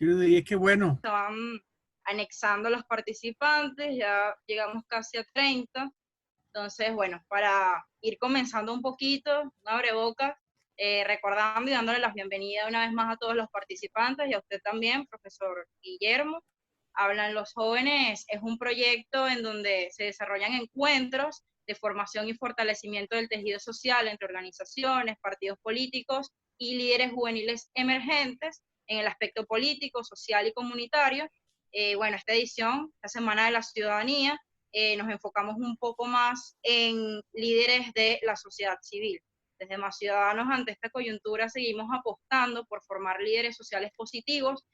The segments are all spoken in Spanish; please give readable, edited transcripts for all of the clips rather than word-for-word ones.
Y es que bueno, Se van anexando los participantes, ya llegamos casi a 30. Entonces, bueno, para ir comenzando un poquito, una abrebocas, recordando y dándole las bienvenidas una vez más a todos los participantes y a usted también, profesor Guillermo. Hablan los jóvenes es un proyecto en donde se desarrollan encuentros de formación y fortalecimiento del tejido social entre organizaciones, partidos políticos y líderes juveniles emergentes en el aspecto político, social y comunitario. Bueno, esta edición, la Semana de la Ciudadanía, nos enfocamos un poco más en líderes de la sociedad civil. Desde Más Ciudadanos, ante esta coyuntura, seguimos apostando por formar líderes sociales positivos,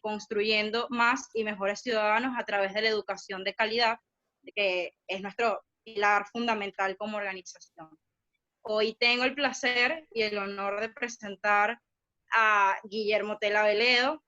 construyendo más y mejores ciudadanos a través de la educación de calidad, que es nuestro pilar fundamental como organización. Hoy tengo el placer y el honor de presentar a Guillermo Tela Veledo,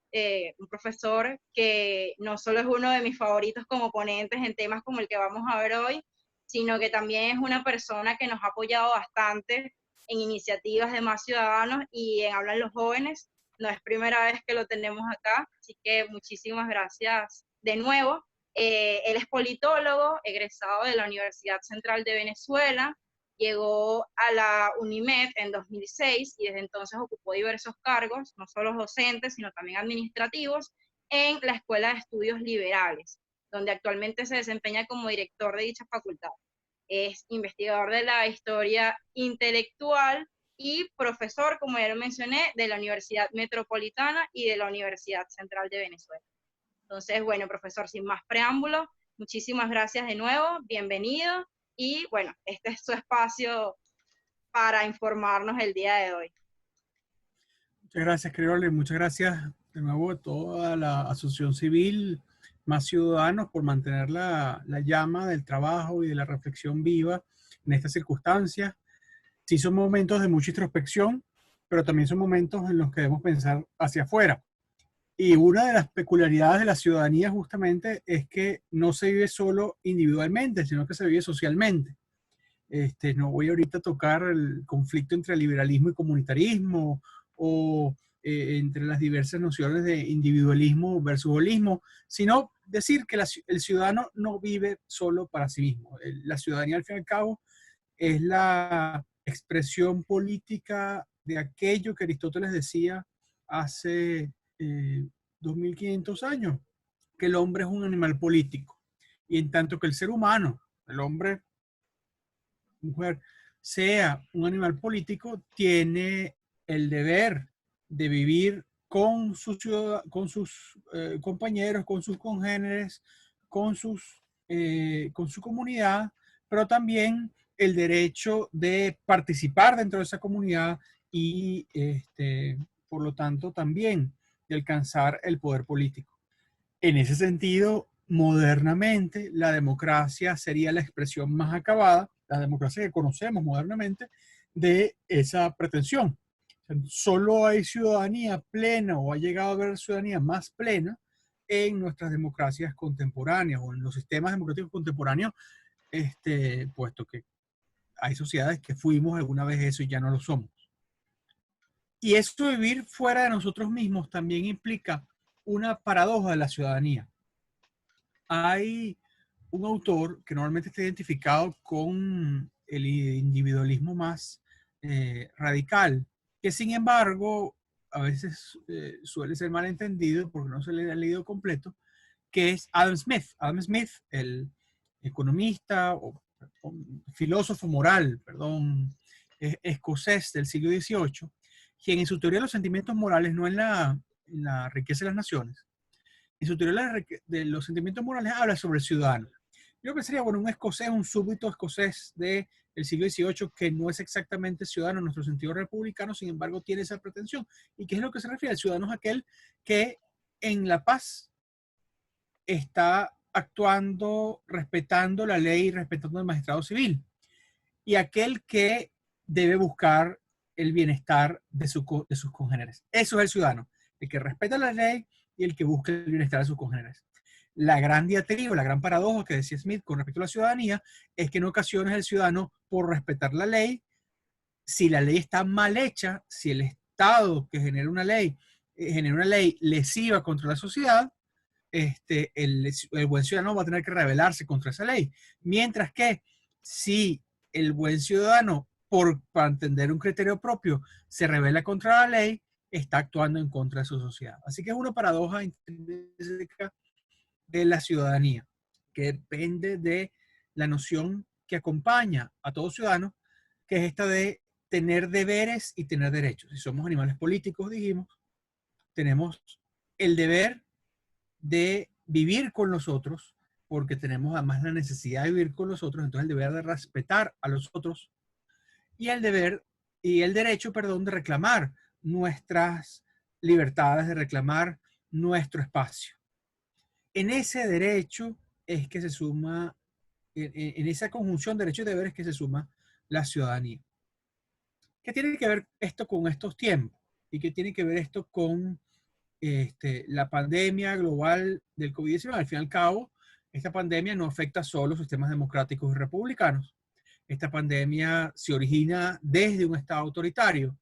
un profesor que no solo es uno de mis favoritos como ponentes en temas como el que vamos a ver hoy, sino que también es una persona que nos ha apoyado bastante en iniciativas de Más Ciudadanos y en Hablan los Jóvenes. No es primera vez que lo tenemos acá, así que muchísimas gracias de nuevo. Él es politólogo, egresado de la Universidad Central de Venezuela, llegó a la UNIMED en 2006 y desde entonces ocupó diversos cargos, no solo docentes, sino también administrativos, en la Escuela de Estudios Liberales, donde actualmente se desempeña como director de dicha facultad. Es investigador de la historia intelectual y profesor, como ya lo mencioné, de la Universidad Metropolitana y de la Universidad Central de Venezuela. Entonces, bueno, profesor, sin más preámbulo, muchísimas gracias de nuevo, bienvenido. Y bueno, este es su espacio para informarnos el día de hoy. muchas gracias, Creole, muchas gracias de nuevo a toda la asociación civil, Más Ciudadanos, por mantener la llama del trabajo y de la reflexión viva en estas circunstancias. Sí son momentos de mucha introspección, pero también son momentos en los que debemos pensar hacia afuera. Y una de las peculiaridades de la ciudadanía justamente es que no se vive solo individualmente, sino que se vive socialmente. No voy ahorita a tocar el conflicto entre liberalismo y comunitarismo o entre las diversas nociones de individualismo versus holismo, sino decir que el ciudadano no vive solo para sí mismo. La ciudadanía, al fin y al cabo, es la expresión política de aquello que Aristóteles decía hace 2500 años, que el hombre es un animal político. Y en tanto que el ser humano, el hombre, mujer, sea un animal político, tiene el deber de vivir con sus compañeros, con sus congéneres, con su comunidad, pero también el derecho de participar dentro de esa comunidad y, por lo tanto, también de alcanzar el poder político. En ese sentido, modernamente, la democracia sería la expresión más acabada, la democracia que conocemos modernamente, de esa pretensión. Solo hay ciudadanía plena o ha llegado a haber ciudadanía más plena en nuestras democracias contemporáneas o en los sistemas democráticos contemporáneos, puesto que hay sociedades que fuimos alguna vez eso y ya no lo somos. Y eso de vivir fuera de nosotros mismos también implica una paradoja de la ciudadanía. Hay un autor que normalmente está identificado con el individualismo más radical, que sin embargo a veces suele ser malentendido porque no se le ha leído completo, que es Adam Smith. Adam Smith, el economista o filósofo moral, perdón, escocés del siglo XVIII, quien en su teoría de los sentimientos morales, no en la riqueza de las naciones, en su teoría de los sentimientos morales habla sobre el ciudadano. Yo pensaría, bueno, un escocés, un súbdito escocés del siglo XVIII que no es exactamente ciudadano en nuestro sentido republicano, sin embargo tiene esa pretensión. ¿Y qué es lo que se refiere? El ciudadano es aquel que en la paz está actuando, respetando la ley, respetando al magistrado civil. Y aquel que debe buscar el bienestar de sus congéneres. Eso es el ciudadano, el que respeta la ley y el que busca el bienestar de sus congéneres. La gran diatriba, la gran paradoja que decía Smith con respecto a la ciudadanía es que en ocasiones el ciudadano, por respetar la ley, si la ley está mal hecha, si el Estado que genera una ley genera una ley lesiva contra la sociedad, el buen ciudadano va a tener que rebelarse contra esa ley. Mientras que si el buen ciudadano, para entender un criterio propio, se rebela contra la ley, está actuando en contra de su sociedad. Así que es una paradoja intrínseca de la ciudadanía, que depende de la noción que acompaña a todo ciudadano, que es esta de tener deberes y tener derechos. Si somos animales políticos, dijimos, tenemos el deber de vivir con los otros, porque tenemos además la necesidad de vivir con los otros, entonces el deber de respetar a los otros y el deber y el derecho, perdón, de reclamar nuestras libertades, de reclamar nuestro espacio. En ese derecho es que se suma, en esa conjunción de derechos y deberes que se suma la ciudadanía. ¿Qué tiene que ver esto con estos tiempos? ¿Y qué tiene que ver esto con la pandemia global del COVID-19? Al fin y al cabo, esta pandemia no afecta solo los sistemas democráticos y republicanos. Esta pandemia se origina desde un Estado autoritario.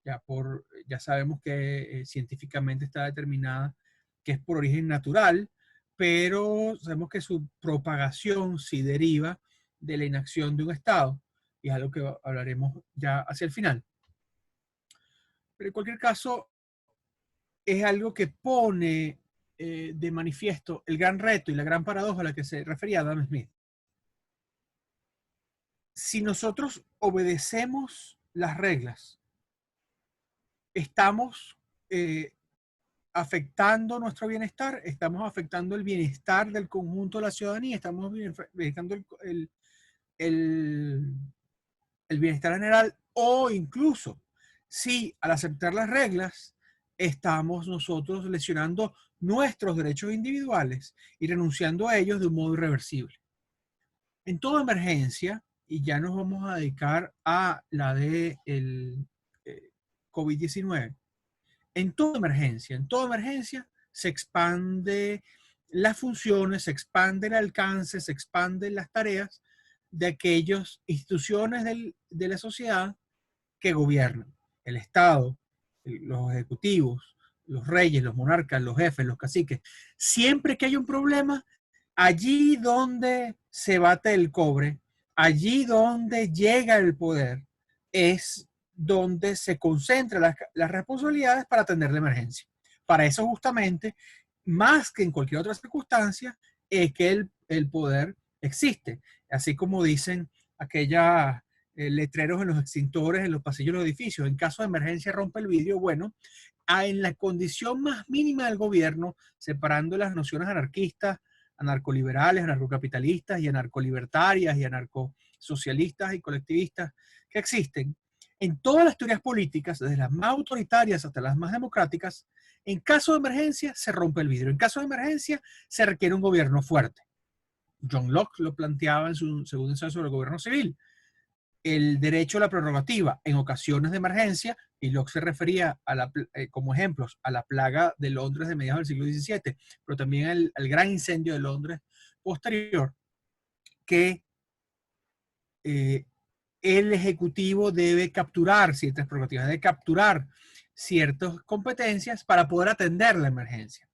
Ya sabemos que científicamente está determinada que es por origen natural, pero sabemos que su propagación sí deriva de la inacción de un Estado, y es algo que hablaremos ya hacia el final. Pero en cualquier caso, es algo que pone de manifiesto el gran reto y la gran paradoja a la que se refería Adam Smith. Si nosotros obedecemos las reglas, estamos afectando nuestro bienestar, estamos afectando el bienestar del conjunto de la ciudadanía, estamos afectando el bienestar general, o incluso si al aceptar las reglas estamos nosotros lesionando nuestros derechos individuales y renunciando a ellos de un modo irreversible. En toda emergencia, y ya nos vamos a dedicar a la de el COVID-19, en toda emergencia se expande las funciones, se expande el alcance, se expanden las tareas de aquellas instituciones de la sociedad que gobiernan. El Estado, los ejecutivos, los reyes, los monarcas, los jefes, los caciques. Siempre que hay un problema, allí donde se bate el cobre, allí donde llega el poder, es donde se concentran las responsabilidades para atender la emergencia. Para eso justamente, más que en cualquier otra circunstancia, es que el poder existe. Así como dicen aquellas letreros en los extintores, en los pasillos de los edificios, en caso de emergencia rompe el vidrio, bueno, en la condición más mínima del gobierno, separando las nociones anarquistas, anarcoliberales, anarcocapitalistas y anarcolibertarias y anarcosocialistas y colectivistas que existen, en todas las teorías políticas, desde las más autoritarias hasta las más democráticas, en caso de emergencia se rompe el vidrio. En caso de emergencia se requiere un gobierno fuerte. John Locke lo planteaba en su segundo ensayo sobre el gobierno civil. El derecho a la prerrogativa en ocasiones de emergencia, y Locke se refería como ejemplos a la plaga de Londres de mediados del siglo XVII, pero también al gran incendio de Londres posterior, que el Ejecutivo debe capturar ciertas prerrogativas, debe capturar ciertas competencias para poder atender la emergencia.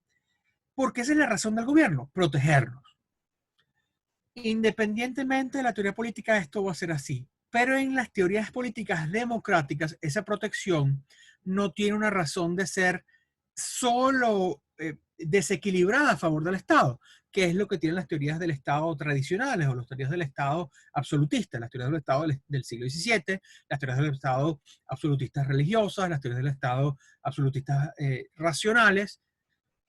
Porque esa es la razón del gobierno, protegernos. Independientemente de la teoría política, esto va a ser así. Pero en las teorías políticas democráticas, esa protección no tiene una razón de ser solo desequilibrada a favor del Estado, que es lo que tienen las teorías del Estado tradicionales o las teorías del Estado absolutista, las teorías del Estado del siglo XVII, las teorías del Estado absolutistas religiosas, las teorías del Estado absolutistas racionales,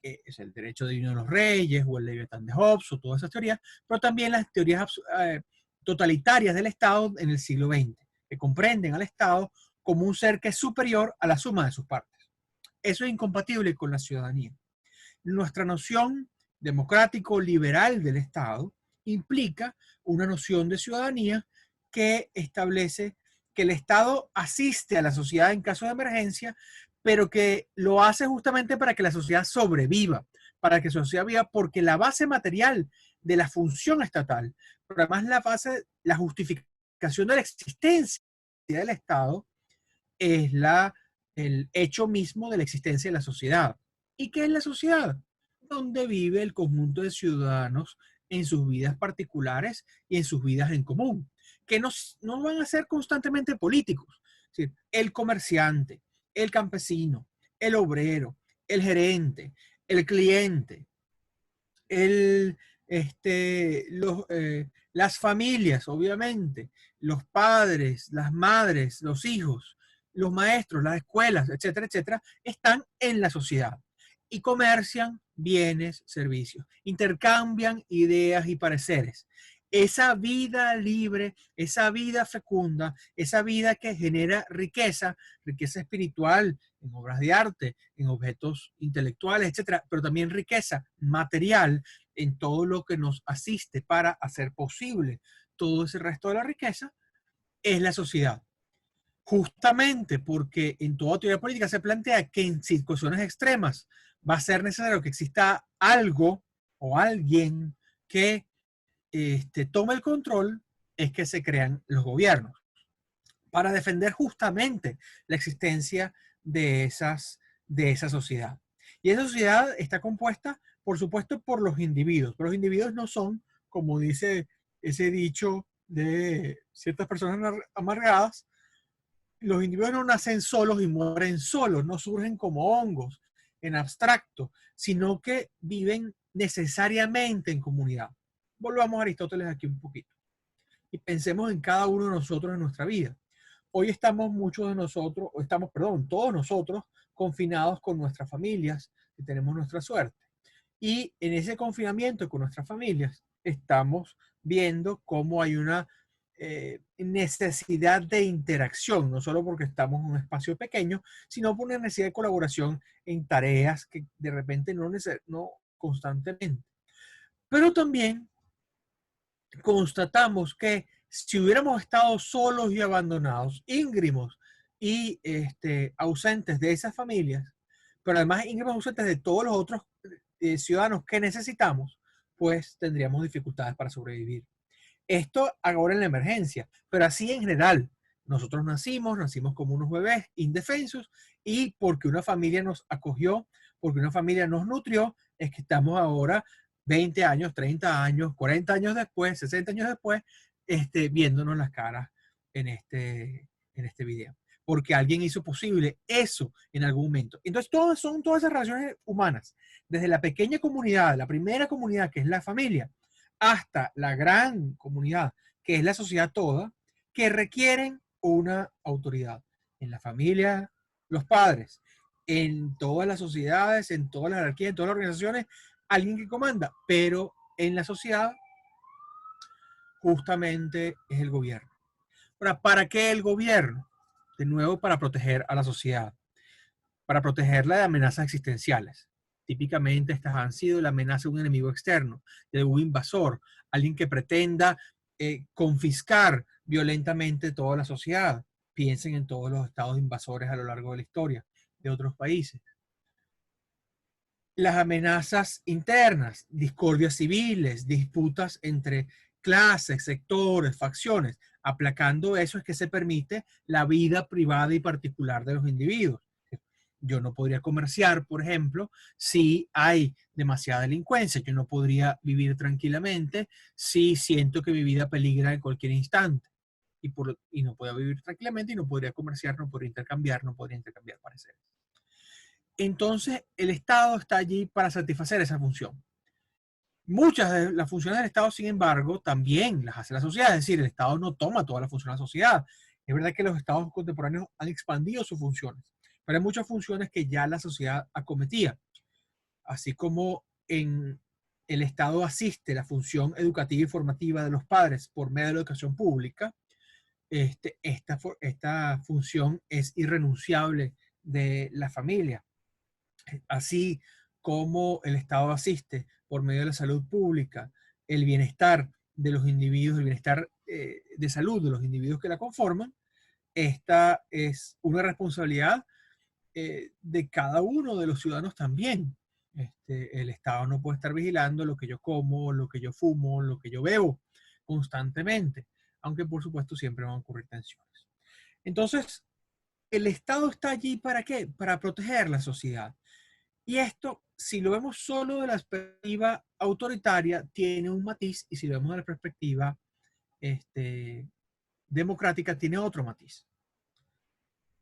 es el derecho divino de los reyes o el Leviatán de Hobbes o todas esas teorías, pero también las teorías totalitarias del Estado en el siglo XX, que comprenden al Estado como un ser que es superior a la suma de sus partes. Eso es incompatible con la ciudadanía. Nuestra noción democrático-liberal del Estado implica una noción de ciudadanía que establece que el Estado asiste a la sociedad en caso de emergencia, pero que lo hace justamente para que la sociedad sobreviva, para que la sociedad viva, porque la base material de la función estatal, pero además la justificación de la existencia del Estado es la el hecho mismo de la existencia de la sociedad. ¿Y qué es la sociedad? Donde vive el conjunto de ciudadanos en sus vidas particulares y en sus vidas en común, que no van a ser constantemente políticos. Es decir, el comerciante, el campesino, el obrero, el gerente, el cliente, el, las familias, obviamente, los padres, las madres, los hijos, los maestros, las escuelas, etcétera, etcétera, están en la sociedad y comercian bienes, servicios, intercambian ideas y pareceres. Esa vida libre, esa vida fecunda, esa vida que genera riqueza, riqueza espiritual en obras de arte, en objetos intelectuales, etcétera, pero también riqueza material en todo lo que nos asiste para hacer posible todo ese resto de la riqueza, es la sociedad. Justamente porque en toda teoría política se plantea que en situaciones extremas va a ser necesario que exista algo o alguien que tome el control, es que se crean los gobiernos para defender justamente la existencia de esa sociedad. Y esa sociedad está compuesta, por supuesto, por los individuos, pero los individuos no son, como dice ese dicho de ciertas personas amargadas, los individuos no nacen solos y mueren solos, no surgen como hongos en abstracto, sino que viven necesariamente en comunidad. Volvamos a Aristóteles aquí un poquito y pensemos en cada uno de nosotros en nuestra vida. Hoy estamos muchos de nosotros, o estamos, perdón, todos nosotros confinados con nuestras familias, que tenemos nuestra suerte. Y en ese confinamiento con nuestras familias estamos viendo cómo hay una necesidad de interacción, no solo porque estamos en un espacio pequeño, sino por una necesidad de colaboración en tareas que de repente no constantemente. Pero también constatamos que si hubiéramos estado solos y abandonados, íngremos y ausentes de esas familias, pero además íngremos ausentes de todos los otros ciudadanos que necesitamos, pues tendríamos dificultades para sobrevivir. Esto ahora en la emergencia, pero así en general. Nosotros nacimos como unos bebés indefensos y porque una familia nos acogió, porque una familia nos nutrió, es que estamos ahora 20 años, 30 años, 40 años después, 60 años después, viéndonos las caras en este video. Porque alguien hizo posible eso en algún momento. Entonces, son todas esas relaciones humanas, desde la pequeña comunidad, la primera comunidad que es la familia, hasta la gran comunidad, que es la sociedad toda, que requieren una autoridad. En la familia, los padres, en todas las sociedades, en todas las jerarquías, en todas las organizaciones, alguien que comanda, pero en la sociedad justamente es el gobierno. Ahora, ¿para qué el gobierno? De nuevo, para proteger a la sociedad, para protegerla de amenazas existenciales. Típicamente estas han sido la amenaza de un enemigo externo, de un invasor, alguien que pretenda confiscar violentamente toda la sociedad. Piensen en todos los estados invasores a lo largo de la historia de otros países. Las amenazas internas, discordias civiles, disputas entre clases, sectores, facciones. Aplacando eso es que se permite la vida privada y particular de los individuos. Yo no podría comerciar, por ejemplo, si hay demasiada delincuencia. Yo no podría vivir tranquilamente si siento que mi vida peligra en cualquier instante. Y no puedo vivir tranquilamente y no podría comerciar, no podría intercambiar pareceres. Entonces, el Estado está allí para satisfacer esa función. Muchas de las funciones del Estado, sin embargo, también las hace la sociedad. Es decir, el Estado no toma toda la función de la sociedad. Es verdad que los estados contemporáneos han expandido sus funciones, pero hay muchas funciones que ya la sociedad acometía. Así como en el Estado asiste la función educativa y formativa de los padres por medio de la educación pública, esta función es irrenunciable de la familia. Así como el Estado asiste por medio de la salud pública, el bienestar de los individuos, el bienestar de salud de los individuos que la conforman, esta es una responsabilidad de cada uno de los ciudadanos también. El Estado no puede estar vigilando lo que yo como, lo que yo fumo, lo que yo bebo constantemente, aunque por supuesto siempre van a ocurrir tensiones. Entonces, el Estado está allí ¿para qué? Para proteger la sociedad. Y esto, si lo vemos solo de la perspectiva autoritaria, tiene un matiz, y si lo vemos de la perspectiva democrática, tiene otro matiz.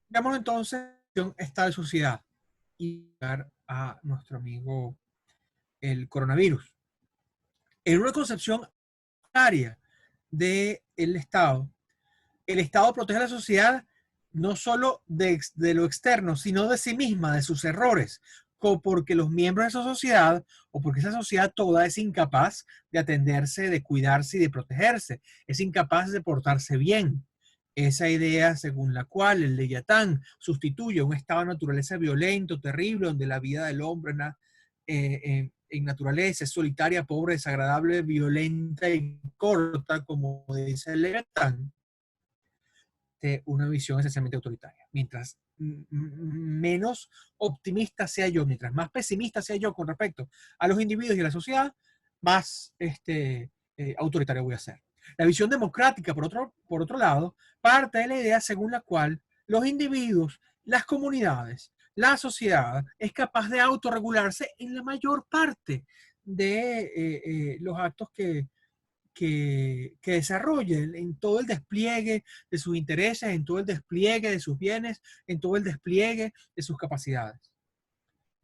Veamos entonces Estado de sociedad y llegar a nuestro amigo el coronavirus. En una concepción área del Estado, el Estado protege a la sociedad no solo de lo externo, sino de sí misma, de sus errores, porque los miembros de esa sociedad o porque esa sociedad toda es incapaz de atenderse, de cuidarse y de protegerse, es incapaz de portarse bien. Esa idea según la cual el Leviatán sustituye un estado de naturaleza violento, terrible, donde la vida del hombre en naturaleza es solitaria, pobre, desagradable, violenta y corta, como dice el Leviatán, de una visión esencialmente autoritaria. Mientras menos optimista sea yo, mientras más pesimista sea yo con respecto a los individuos y a la sociedad, más autoritario voy a ser. La visión democrática, por otro lado, parte de la idea según la cual los individuos, las comunidades, la sociedad es capaz de autorregularse en la mayor parte de los actos que desarrollen en todo el despliegue de sus intereses, en todo el despliegue de sus bienes, en todo el despliegue de sus capacidades.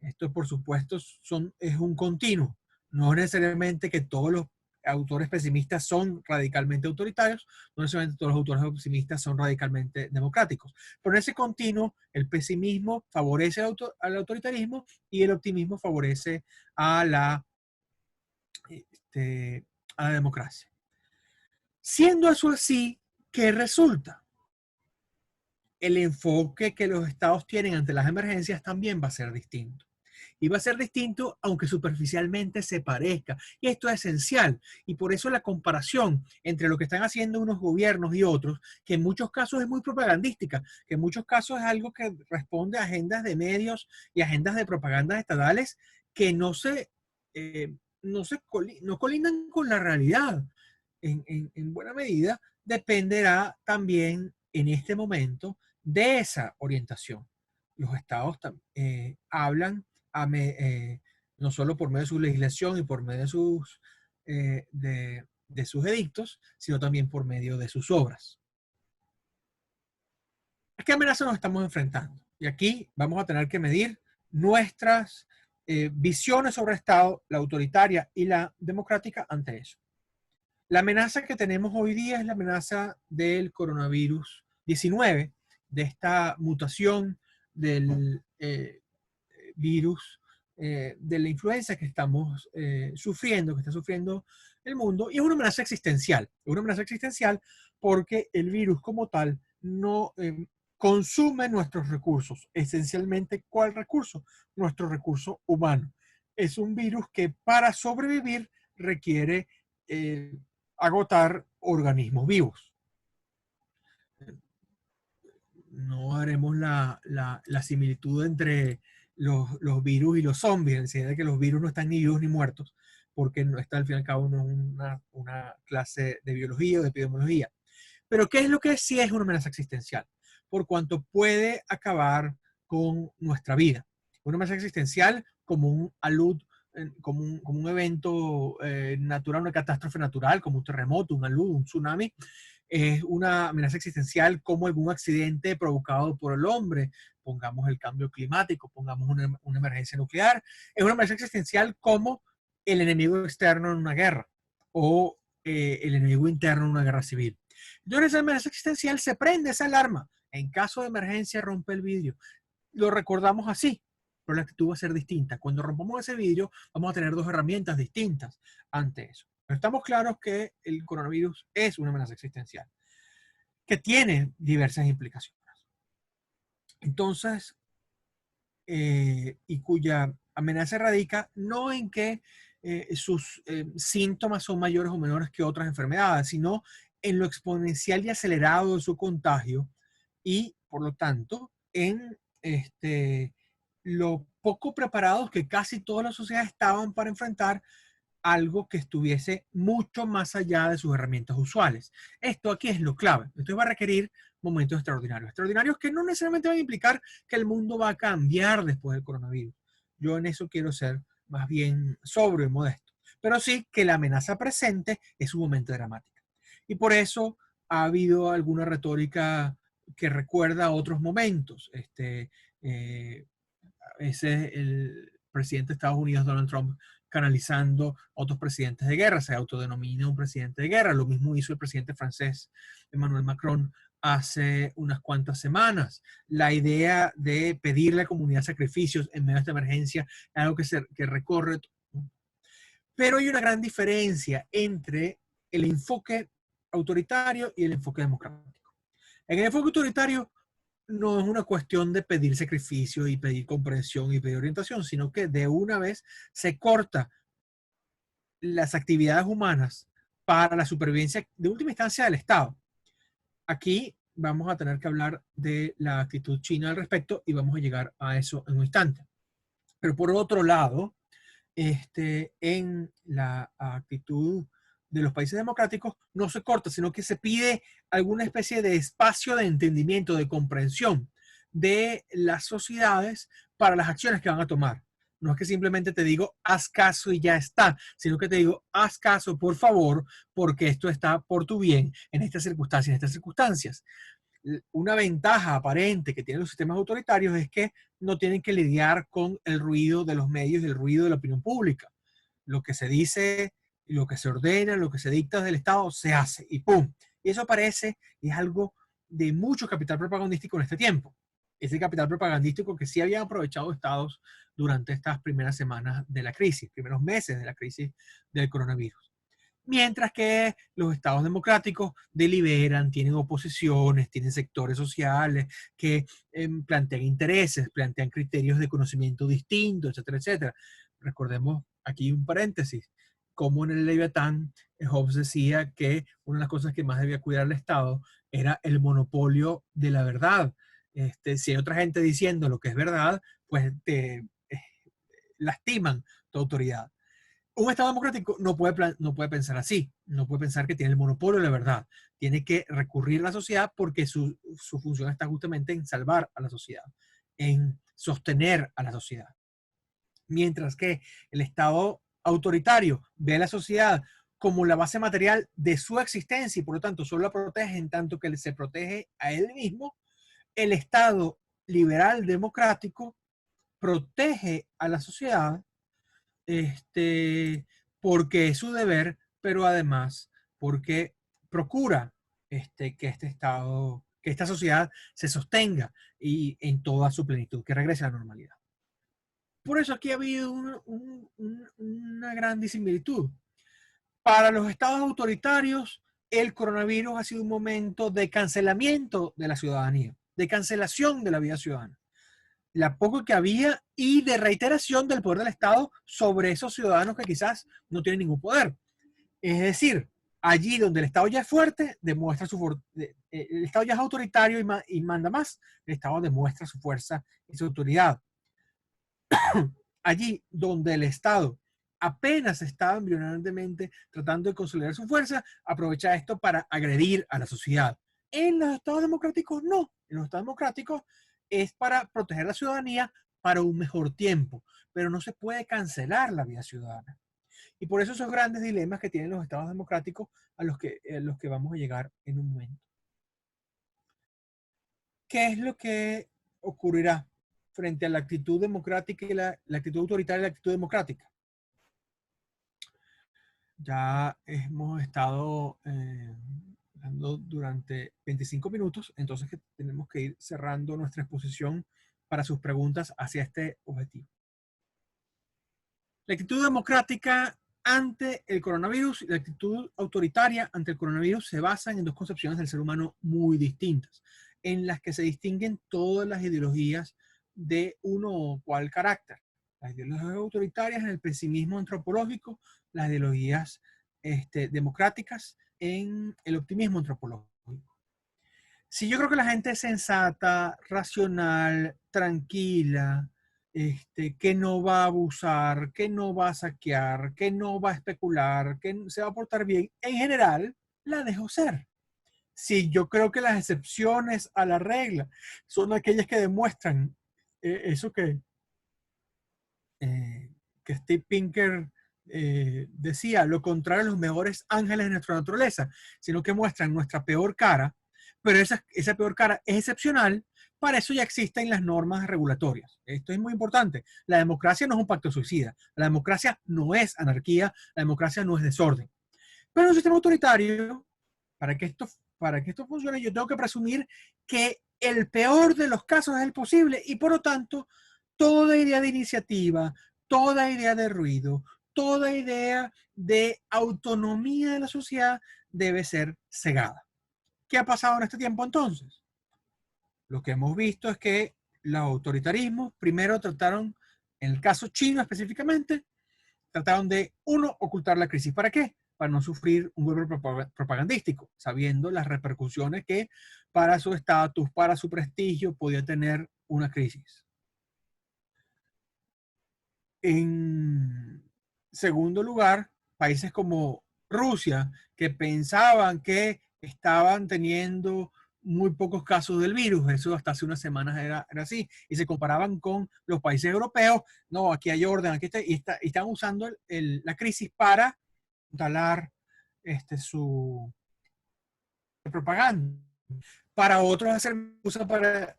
Esto, por supuesto, es un continuo. No necesariamente que todos los autores pesimistas son radicalmente autoritarios, no necesariamente todos los autores pesimistas son radicalmente democráticos. Pero en ese continuo, el pesimismo favorece al autoritarismo y el optimismo favorece a la democracia. Siendo eso así, ¿qué resulta? El enfoque que los estados tienen ante las emergencias también va a ser distinto. Y va a ser distinto aunque superficialmente se parezca. Y esto es esencial. Y por eso la comparación entre lo que están haciendo unos gobiernos y otros, que en muchos casos es muy propagandística, que en muchos casos es algo que responde a agendas de medios y agendas de propaganda estatales que no colindan con la realidad. En buena medida dependerá también en este momento de esa orientación. Los estados hablan no solo por medio de su legislación y por medio de sus edictos, sino también por medio de sus obras. ¿A qué amenaza nos estamos enfrentando? Y aquí vamos a tener que medir nuestras visiones sobre el Estado, la autoritaria y la democrática, ante eso. La amenaza que tenemos hoy día es la amenaza del coronavirus 19, de esta mutación del virus de la influenza que estamos sufriendo, que está sufriendo el mundo, y es una amenaza existencial. Es una amenaza existencial porque el virus como tal no consume nuestros recursos. Esencialmente, ¿cuál recurso? Nuestro recurso humano. Es un virus que para sobrevivir requiere agotar organismos vivos. No haremos la similitud entre los virus y los zombies, en el sentido de que los virus no están ni vivos ni muertos, porque no está al fin y al cabo una clase de biología o de epidemiología. Pero ¿qué es lo que sí es una amenaza existencial? Por cuanto puede acabar con nuestra vida. Una amenaza existencial como un evento natural, una catástrofe natural, como un terremoto, un alud, un tsunami, es una amenaza existencial como algún accidente provocado por el hombre, pongamos el cambio climático, pongamos una emergencia nuclear, es una amenaza existencial como el enemigo externo en una guerra o el enemigo interno en una guerra civil. Entonces, esa amenaza existencial se prende esa alarma. En caso de emergencia, rompe el vidrio. Lo recordamos así, pero la actitud va a ser distinta. Cuando rompamos ese vidrio, vamos a tener dos herramientas distintas ante eso. Pero estamos claros que el coronavirus es una amenaza existencial, que tiene diversas implicaciones. Entonces, y cuya amenaza radica no en que sus síntomas son mayores o menores que otras enfermedades, sino en lo exponencial y acelerado de su contagio y, por lo tanto, en lo poco preparados que casi todas las sociedades estaban para enfrentar algo que estuviese mucho más allá de sus herramientas usuales. Esto aquí es lo clave. Esto va a requerir momentos extraordinarios. Extraordinarios que no necesariamente van a implicar que el mundo va a cambiar después del coronavirus. Yo en eso quiero ser más bien sobrio y modesto. Pero sí que la amenaza presente es un momento dramático. Y por eso ha habido alguna retórica que recuerda a otros momentos. A veces el presidente de Estados Unidos, Donald Trump, canalizando a otros presidentes de guerra, se autodenomina un presidente de guerra. Lo mismo hizo el presidente francés, Emmanuel Macron, hace unas cuantas semanas. La idea de pedirle a la comunidad sacrificios en medio de esta emergencia es algo que recorre. Pero hay una gran diferencia entre el enfoque autoritario y el enfoque democrático. En el enfoque autoritario no es una cuestión de pedir sacrificio y pedir comprensión y pedir orientación, sino que de una vez se corta las actividades humanas para la supervivencia de última instancia del Estado. Aquí vamos a tener que hablar de la actitud china al respecto y vamos a llegar a eso en un instante. Pero por otro lado, en la actitud de los países democráticos no se corta, sino que se pide alguna especie de espacio de entendimiento, de comprensión de las sociedades para las acciones que van a tomar. No es que simplemente te digo, haz caso y ya está, sino que te digo, haz caso, por favor, porque esto está por tu bien en estas circunstancias, en estas circunstancias. Una ventaja aparente que tienen los sistemas autoritarios es que no tienen que lidiar con el ruido de los medios y el ruido de la opinión pública. Lo que se dice, lo que se ordena, lo que se dicta del Estado, se hace y ¡pum! Y eso parece es algo de mucho capital propagandístico en este tiempo. Ese capital propagandístico que sí habían aprovechado estados durante estas primeras semanas de la crisis, primeros meses de la crisis del coronavirus. Mientras que los estados democráticos deliberan, tienen oposiciones, tienen sectores sociales que plantean intereses, plantean criterios de conocimiento distintos, etcétera, etcétera. Recordemos aquí un paréntesis, como en el Leviatán, Hobbes decía que una de las cosas que más debía cuidar el Estado era el monopolio de la verdad. Si hay otra gente diciendo lo que es verdad, pues te lastiman tu autoridad. Un Estado democrático no puede pensar así, no puede pensar que tiene el monopolio de la verdad. Tiene que recurrir a la sociedad porque su función está justamente en salvar a la sociedad, en sostener a la sociedad. Mientras que el Estado autoritario ve a la sociedad como la base material de su existencia y por lo tanto solo la protege en tanto que se protege a él mismo, el Estado liberal democrático protege a la sociedad porque es su deber, pero además porque procura que este Estado, que esta sociedad se sostenga y en toda su plenitud, que regrese a la normalidad. Por eso aquí ha habido una gran disimilitud. Para los estados autoritarios, el coronavirus ha sido un momento de cancelamiento de la ciudadanía, de cancelación de la vida ciudadana. La poco que había y de reiteración del poder del Estado sobre esos ciudadanos que quizás no tienen ningún poder. Es decir, allí donde el Estado ya es fuerte, demuestra el Estado ya es autoritario y manda más, el Estado demuestra su fuerza y su autoridad. Allí donde el Estado apenas está embrionariamente tratando de consolidar su fuerza, aprovecha esto para agredir a la sociedad. En los estados democráticos no. En los estados democráticos es para proteger a la ciudadanía para un mejor tiempo, pero no se puede cancelar la vida ciudadana. Y por eso esos grandes dilemas que tienen los estados democráticos a los que vamos a llegar en un momento. ¿Qué es lo que ocurrirá frente a la actitud democrática y la actitud autoritaria y la actitud democrática? Ya hemos estado hablando durante 25 minutos, entonces que tenemos que ir cerrando nuestra exposición para sus preguntas hacia este objetivo. La actitud democrática ante el coronavirus y la actitud autoritaria ante el coronavirus se basan en dos concepciones del ser humano muy distintas, en las que se distinguen todas las ideologías de uno o cual carácter. Las ideologías autoritarias en el pesimismo antropológico, las ideologías democráticas en el optimismo antropológico. Si yo creo que la gente es sensata, racional, tranquila, que no va a abusar, que no va a saquear, que no va a especular, que se va a portar bien, en general, la dejo ser. Sí, yo creo que las excepciones a la regla son aquellas que demuestran eso eh, que Steve Pinker decía, lo contrario a los mejores ángeles de nuestra naturaleza, sino que muestran nuestra peor cara, pero esa peor cara es excepcional, para eso ya existen las normas regulatorias. Esto es muy importante. La democracia no es un pacto suicida, la democracia no es anarquía, la democracia no es desorden. Pero en un sistema autoritario, para que esto, para que esto funcione, yo tengo que presumir que el peor de los casos es el posible y por lo tanto, toda idea de iniciativa, toda idea de ruido, toda idea de autonomía de la sociedad debe ser cegada. ¿Qué ha pasado en este tiempo entonces? Lo que hemos visto es que los autoritarismos primero trataron, en el caso chino específicamente, trataron de, uno, ocultar la crisis. ¿Para qué? Para no sufrir un golpe propagandístico, sabiendo las repercusiones que para su estatus, para su prestigio, podía tener una crisis. En segundo lugar, países como Rusia, que pensaban que estaban teniendo muy pocos casos del virus, eso hasta hace unas semanas era así, y se comparaban con los países europeos, no, aquí hay orden, aquí está, y están usando la crisis para instalar su propaganda. Para otros hacer uso para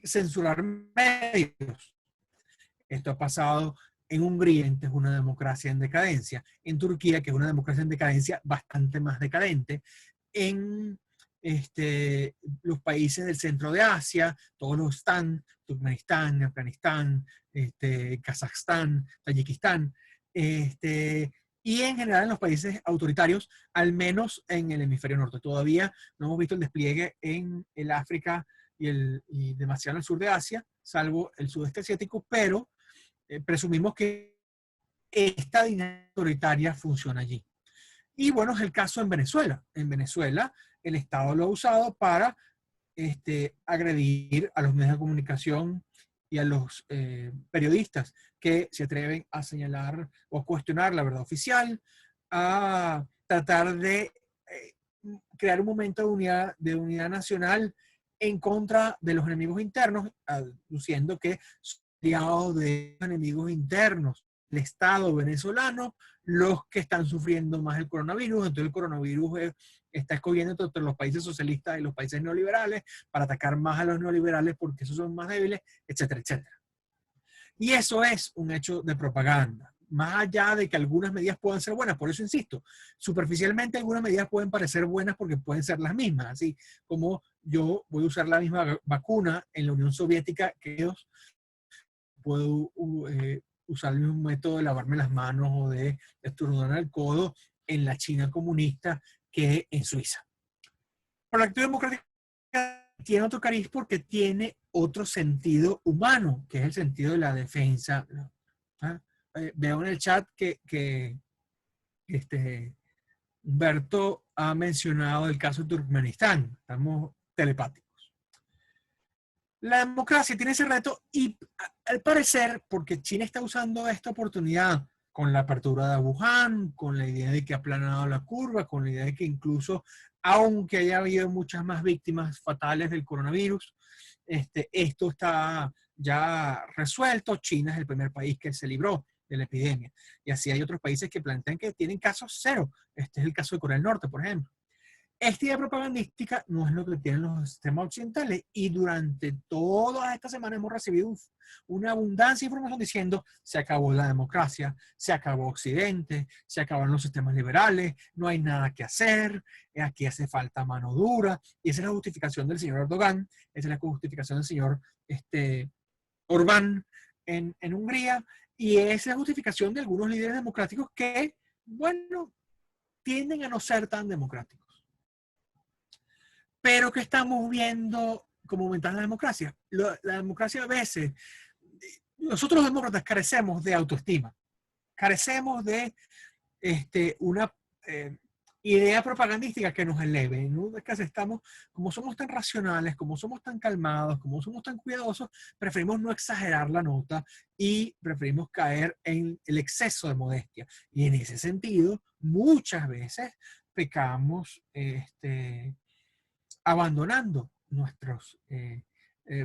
censurar medios. Esto ha pasado en Hungría, que es una democracia en decadencia, en Turquía, que es una democracia en decadencia bastante más decadente, en los países del centro de Asia, todos los están, Turkmenistán, Afganistán, Kazajstán, Tayikistán, y en general en los países autoritarios, al menos en el hemisferio norte. Todavía no hemos visto el despliegue en el África y demasiado en el sur de Asia, salvo el sudeste asiático, pero presumimos que esta dinámica autoritaria funciona allí. Y bueno, es el caso en Venezuela. En Venezuela, el Estado lo ha usado para agredir a los medios de comunicación y a los periodistas que se atreven a señalar o cuestionar la verdad oficial, a tratar de crear un momento de unidad nacional en contra de los enemigos internos, aduciendo que son aliados de enemigos internos del Estado venezolano los que están sufriendo más el coronavirus. Entonces el coronavirus está escogiendo entre los países socialistas y los países neoliberales para atacar más a los neoliberales porque esos son más débiles, etcétera, etcétera. Y eso es un hecho de propaganda. Más allá de que algunas medidas puedan ser buenas, por eso insisto, superficialmente algunas medidas pueden parecer buenas porque pueden ser las mismas, así como yo voy a usar la misma vacuna en la Unión Soviética que ellos, puedo usar el mismo método de lavarme las manos o de estornudar el codo en la China comunista que en Suiza. Pero la actitud democrática tiene otro cariz porque tiene otro sentido humano, que es el sentido de la defensa. ¿Ah? Veo en el chat que Humberto ha mencionado el caso de Turkmenistán. Estamos telepáticos. La democracia tiene ese reto y al parecer, porque China está usando esta oportunidad con la apertura de Wuhan, con la idea de que ha aplanado la curva, con la idea de que incluso, aunque haya habido muchas más víctimas fatales del coronavirus, esto está ya resuelto. China es el primer país que se libró de la epidemia. Y así hay otros países que plantean que tienen casos cero. Este es el caso de Corea del Norte, por ejemplo. Esta idea propagandística no es lo que tienen los sistemas occidentales y durante todas estas semanas hemos recibido una abundancia de información diciendo se acabó la democracia, se acabó Occidente, se acabaron los sistemas liberales, no hay nada que hacer, aquí hace falta mano dura. Y esa es la justificación del señor Erdogan, esa es la justificación del señor Orbán en Hungría, y esa es la justificación de algunos líderes democráticos que, bueno, tienden a no ser tan democráticos. Pero que estamos viendo como aumentar la democracia. La democracia a veces, nosotros los demócratas carecemos de autoestima, carecemos de una idea propagandística que nos eleve. ¿No? Es que estamos, como somos tan racionales, como somos tan calmados, como somos tan cuidadosos, preferimos no exagerar la nota y preferimos caer en el exceso de modestia. Y en ese sentido, muchas veces pecamos abandonando nuestros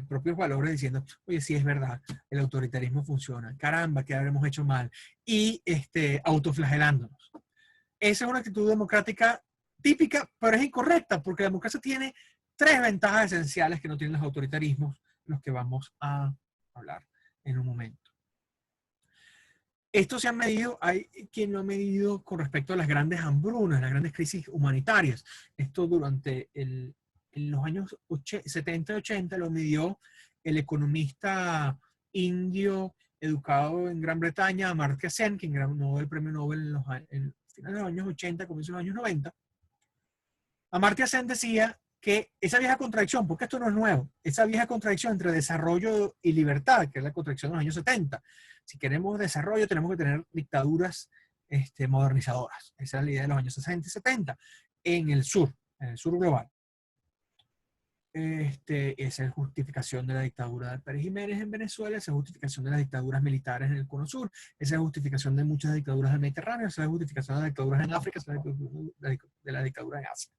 propios valores, diciendo, oye, sí es verdad, el autoritarismo funciona, caramba, ¿qué habremos hecho mal? Y autoflagelándonos. Esa es una actitud democrática típica, pero es incorrecta, porque la democracia tiene tres ventajas esenciales que no tienen los autoritarismos, los que vamos a hablar en un momento. Esto se ha medido, hay quien lo ha medido con respecto a las grandes hambrunas, las grandes crisis humanitarias. Esto durante en los años 70 y 80 lo midió el economista indio educado en Gran Bretaña, Amartya Sen, quien ganó el premio Nobel en finales de los años 80, comienzos de los años 90. Amartya Sen decía que esa vieja contradicción, porque esto no es nuevo, esa vieja contradicción entre desarrollo y libertad, que es la contradicción de los años 70. Si queremos desarrollo, tenemos que tener dictaduras modernizadoras. Esa es la idea de los años 60 y 70 en el sur global. Esa es justificación de la dictadura de Pérez Jiménez en Venezuela, esa es justificación de las dictaduras militares en el Cono Sur, esa es justificación de muchas dictaduras del Mediterráneo, esa es justificación de las dictaduras en África, esa es de la dictadura en Asia.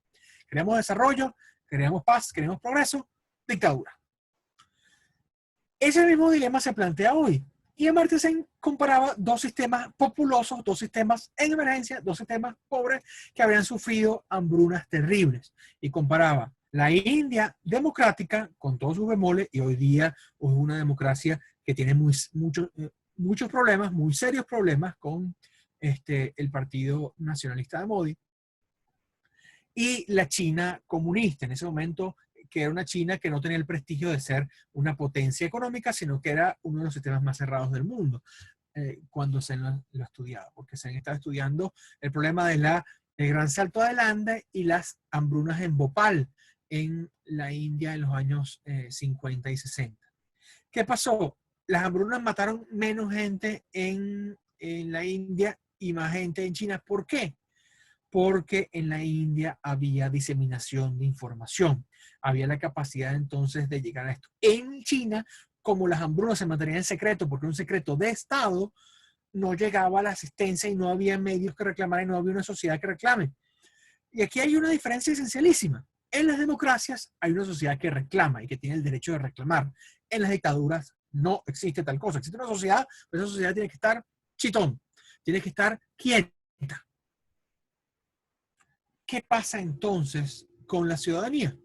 Queremos desarrollo, queremos paz, queremos progreso, dictadura. Ese mismo dilema se plantea hoy. Y Amartya Sen comparaba dos sistemas populosos, dos sistemas en emergencia, dos sistemas pobres que habían sufrido hambrunas terribles. Y comparaba la India democrática, con todos sus bemoles, y hoy día es una democracia que tiene muchos problemas, muy serios problemas con el Partido Nacionalista de Modi, y la China comunista, en ese momento, que era una China que no tenía el prestigio de ser una potencia económica, sino que era uno de los sistemas más cerrados del mundo, cuando se lo estudiaba, porque se estaba estudiando el problema de el gran salto del Ande y las hambrunas en Bhopal, en la India en los años 50 y 60. ¿Qué pasó? Las hambrunas mataron menos gente en la India y más gente en China. ¿Por qué? Porque en la India había diseminación de información. Había la capacidad entonces de llegar a esto. En China, como las hambrunas se mantenían en secreto, porque era un secreto de Estado, no llegaba la asistencia y no había medios que reclamaran y no había una sociedad que reclame. Y aquí hay una diferencia esencialísima. En las democracias hay una sociedad que reclama y que tiene el derecho de reclamar. En las dictaduras no existe tal cosa. Existe una sociedad, pero esa sociedad tiene que estar chitón, tiene que estar quieta. ¿Qué pasa entonces con la ciudadanía?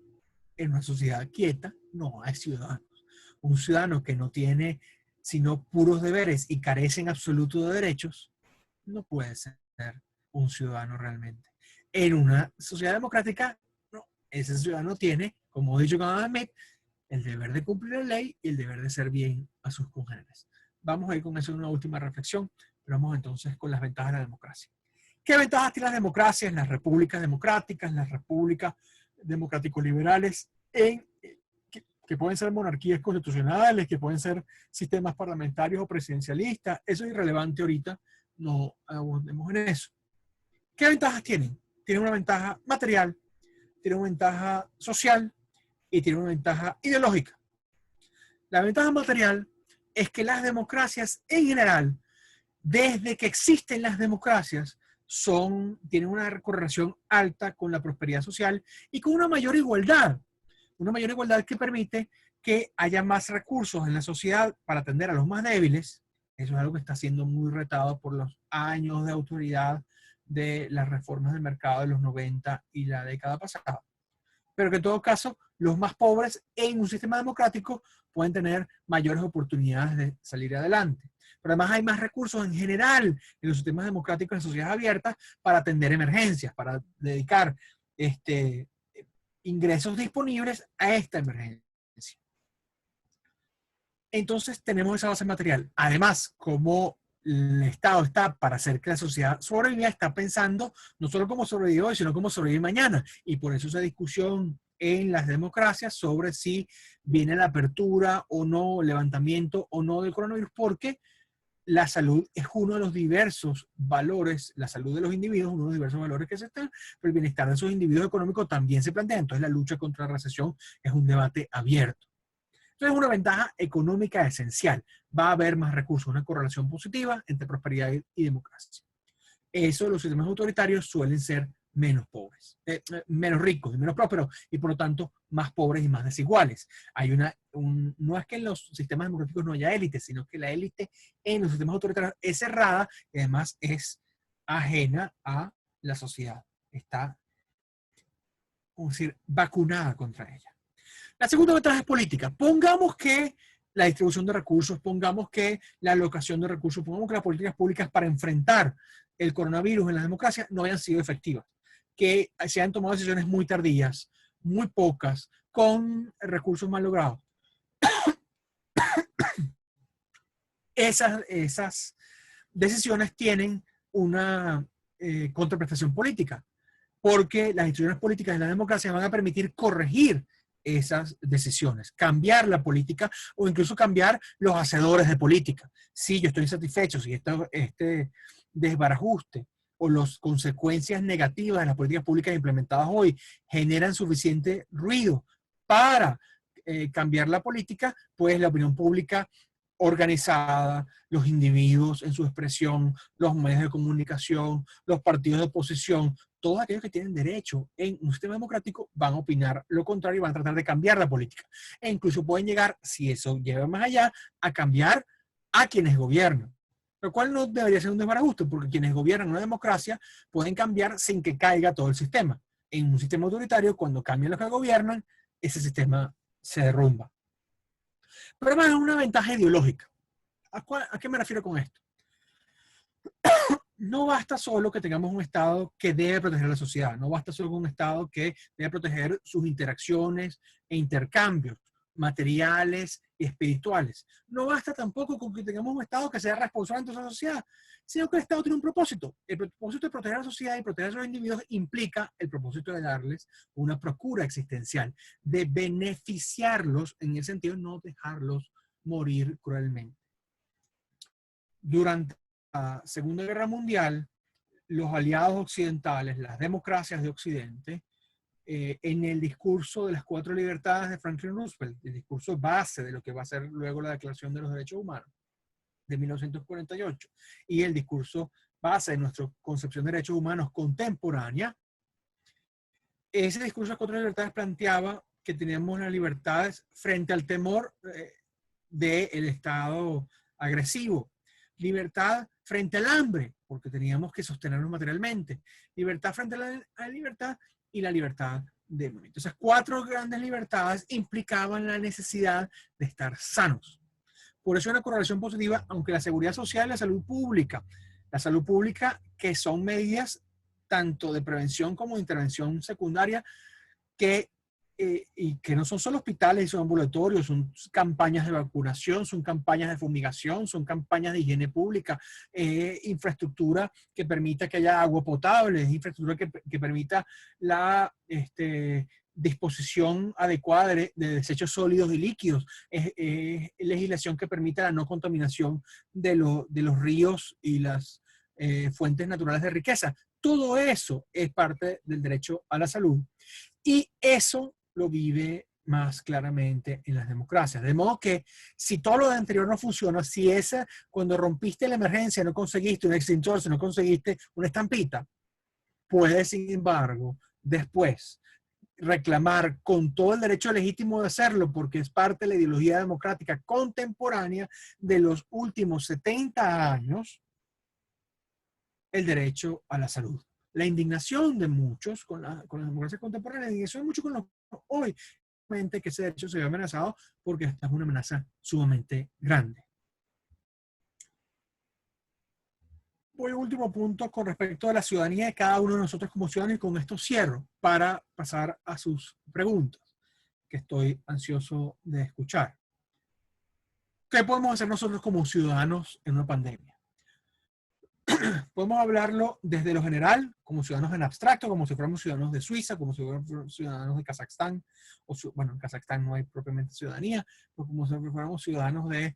En una sociedad quieta no hay ciudadanos. Un ciudadano que no tiene sino puros deberes y carece en absoluto de derechos, no puede ser un ciudadano realmente. En una sociedad democrática, no, ese ciudadano tiene, como ha dicho Adam Smith, el deber de cumplir la ley y el deber de ser bien a sus congéneres. Vamos a ir con eso en una última reflexión, pero vamos entonces con las ventajas de la democracia. ¿Qué ventajas tienen las democracias, las repúblicas democráticas, las repúblicas democrático-liberales, que pueden ser monarquías constitucionales, que pueden ser sistemas parlamentarios o presidencialistas? Eso es irrelevante ahorita, no abundemos en eso. ¿Qué ventajas tienen? Tienen una ventaja material, tienen una ventaja social y tienen una ventaja ideológica. La ventaja material es que las democracias en general, desde que existen las democracias, tienen una correlación alta con la prosperidad social y con una mayor igualdad que permite que haya más recursos en la sociedad para atender a los más débiles. Eso es algo que está siendo muy retado por los años de autoridad de las reformas del mercado de los 90 y la década pasada. Pero que en todo caso, los más pobres en un sistema democrático pueden tener mayores oportunidades de salir adelante. Pero además hay más recursos en general en los sistemas democráticos en sociedades abiertas para atender emergencias, para dedicar ingresos disponibles a esta emergencia. Entonces tenemos esa base material. Además, como el Estado está para hacer que la sociedad sobreviva, está pensando no solo cómo sobrevivir hoy, sino cómo sobrevivir mañana. Y por eso esa discusión en las democracias sobre si viene la apertura o no, levantamiento o no del coronavirus, porque la salud es uno de los diversos valores, la salud de los individuos, uno de los diversos valores que se están, pero el bienestar de esos individuos económicos también se plantea. Entonces la lucha contra la recesión es un debate abierto. Entonces es una ventaja económica esencial. Va a haber más recursos, una correlación positiva entre prosperidad y democracia. Eso los sistemas autoritarios suelen ser menos pobres, menos ricos y menos prósperos, y por lo tanto más pobres y más desiguales. No es que en los sistemas democráticos no haya élite, sino que la élite en los sistemas autoritarios es cerrada y además es ajena a la sociedad. Está, como decir, vacunada contra ella. La segunda ventaja es política. Pongamos que la distribución de recursos, pongamos que la alocación de recursos, pongamos que las políticas públicas para enfrentar el coronavirus en la democracia no hayan sido efectivas, que se han tomado decisiones muy tardías, muy pocas, con recursos mal logrados. Esas decisiones tienen una contraprestación política, porque las instituciones políticas en la democracia van a permitir corregir esas decisiones, cambiar la política o incluso cambiar los hacedores de política. Si yo estoy insatisfecho, si este desbarajuste o las consecuencias negativas de las políticas públicas implementadas hoy generan suficiente ruido para cambiar la política, pues la opinión pública organizada, los individuos en su expresión, los medios de comunicación, los partidos de oposición, todos aquellos que tienen derecho en un sistema democrático van a opinar lo contrario y van a tratar de cambiar la política. E incluso pueden llegar, si eso lleva más allá, a cambiar a quienes gobiernan. Lo cual no debería ser un desbarajuste, porque quienes gobiernan una democracia pueden cambiar sin que caiga todo el sistema. En un sistema autoritario, cuando cambian los que gobiernan, ese sistema se derrumba. Pero además es una ventaja ideológica. ¿A qué me refiero con esto? No basta solo que tengamos un Estado que debe proteger a la sociedad, no basta solo con un Estado que debe proteger sus interacciones e intercambios materiales y espirituales. No basta tampoco con que tengamos un Estado que sea responsable ante la sociedad, sino que el Estado tiene un propósito. El propósito de proteger a la sociedad y proteger a los individuos implica el propósito de darles una procura existencial, de beneficiarlos en el sentido de no dejarlos morir cruelmente. Durante la Segunda Guerra Mundial, los aliados occidentales, las democracias de Occidente, en el discurso de las 4 libertades de Franklin Roosevelt, el discurso base de lo que va a ser luego la Declaración de los Derechos Humanos de 1948, y el discurso base de nuestra concepción de derechos humanos contemporánea, ese discurso de las 4 libertades planteaba que teníamos las libertades frente al temor del Estado agresivo, libertad frente al hambre, porque teníamos que sostenernos materialmente, libertad frente a la libertad y la libertad de movimiento. Esas 4 grandes libertades implicaban la necesidad de estar sanos. Por eso hay una correlación positiva, aunque la seguridad social y la salud pública, que son medidas tanto de prevención como de intervención secundaria, y que no son solo hospitales y son ambulatorios, son campañas de vacunación, son campañas de fumigación, son campañas de higiene pública, infraestructura que permita que haya agua potable, infraestructura que permita la disposición adecuada de desechos sólidos y líquidos, legislación que permita la no contaminación de los ríos y las fuentes naturales de riqueza. Todo eso es parte del derecho a la salud. Y eso lo vive más claramente en las democracias. De modo que si todo lo de anterior no funciona, si cuando rompiste la emergencia no conseguiste un extintor, si no conseguiste una estampita, puedes, sin embargo, después reclamar con todo el derecho legítimo de hacerlo, porque es parte de la ideología democrática contemporánea de los últimos 70 años, el derecho a la salud. La indignación de muchos con la democracia contemporánea, la indignación de muchos con los hoy, que ese derecho se ve amenazado porque esta es una amenaza sumamente grande. Voy a un último punto con respecto a la ciudadanía de cada uno de nosotros como ciudadanos, y con esto cierro para pasar a sus preguntas, que estoy ansioso de escuchar. ¿Qué podemos hacer nosotros como ciudadanos en una pandemia? Podemos hablarlo desde lo general, como ciudadanos en abstracto, como si fuéramos ciudadanos de Suiza, como si fuéramos ciudadanos de Kazajstán, bueno, en Kazajstán no hay propiamente ciudadanía, pero como si fuéramos ciudadanos de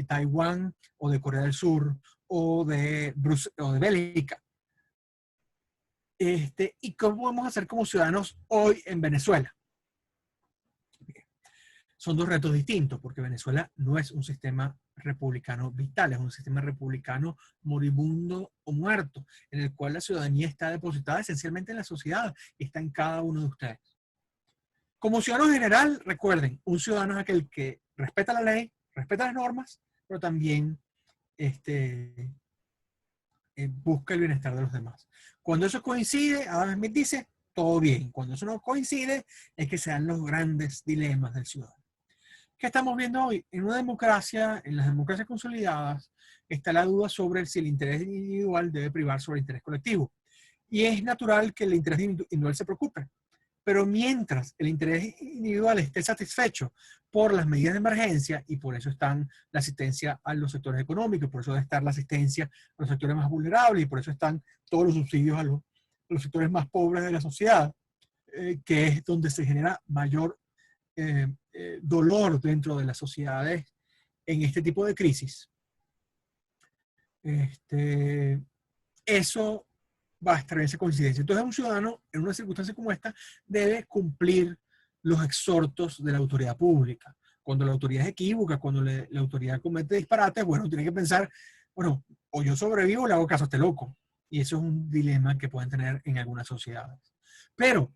Taiwán, o de Corea del Sur, o de Bélgica. ¿Y cómo podemos hacer como ciudadanos hoy en Venezuela? son dos retos distintos, porque Venezuela no es un sistema republicano vital, es un sistema republicano moribundo o muerto, en el cual la ciudadanía está depositada esencialmente en la sociedad, y está en cada uno de ustedes. Como ciudadano general, recuerden, un ciudadano es aquel que respeta la ley, respeta las normas, pero también busca el bienestar de los demás. Cuando eso coincide, Adam Smith dice, todo bien. Cuando eso no coincide, es que se dan los grandes dilemas del ciudadano. ¿Qué estamos viendo hoy? En una democracia, en las democracias consolidadas, está la duda sobre si el interés individual debe privar sobre el interés colectivo. Y es natural que el interés individual se preocupe. Pero mientras el interés individual esté satisfecho por las medidas de emergencia, y por eso están la asistencia a los sectores económicos, por eso debe estar la asistencia a los sectores más vulnerables, y por eso están todos los subsidios a los sectores más pobres de la sociedad, que es donde se genera mayor dolor dentro de las sociedades en este tipo de crisis. Eso va a estar en esa coincidencia. Entonces, un ciudadano, en una circunstancia como esta, debe cumplir los exhortos de la autoridad pública. Cuando la autoridad es equívoca, cuando la autoridad comete disparates, bueno, tiene que pensar, bueno, o yo sobrevivo o le hago caso a este loco. Y eso es un dilema que pueden tener en algunas sociedades. Pero,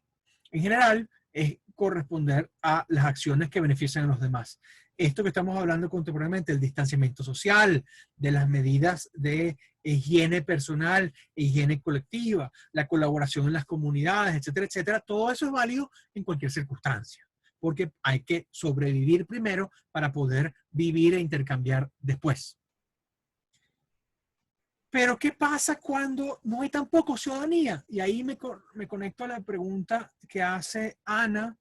en general, es corresponder a las acciones que benefician a los demás. Esto que estamos hablando contemporáneamente, el distanciamiento social, de las medidas de higiene personal, higiene colectiva, la colaboración en las comunidades, etcétera, etcétera, todo eso es válido en cualquier circunstancia, porque hay que sobrevivir primero para poder vivir e intercambiar después. Pero ¿qué pasa cuando no hay tampoco ciudadanía? Y ahí me conecto a la pregunta que hace Ana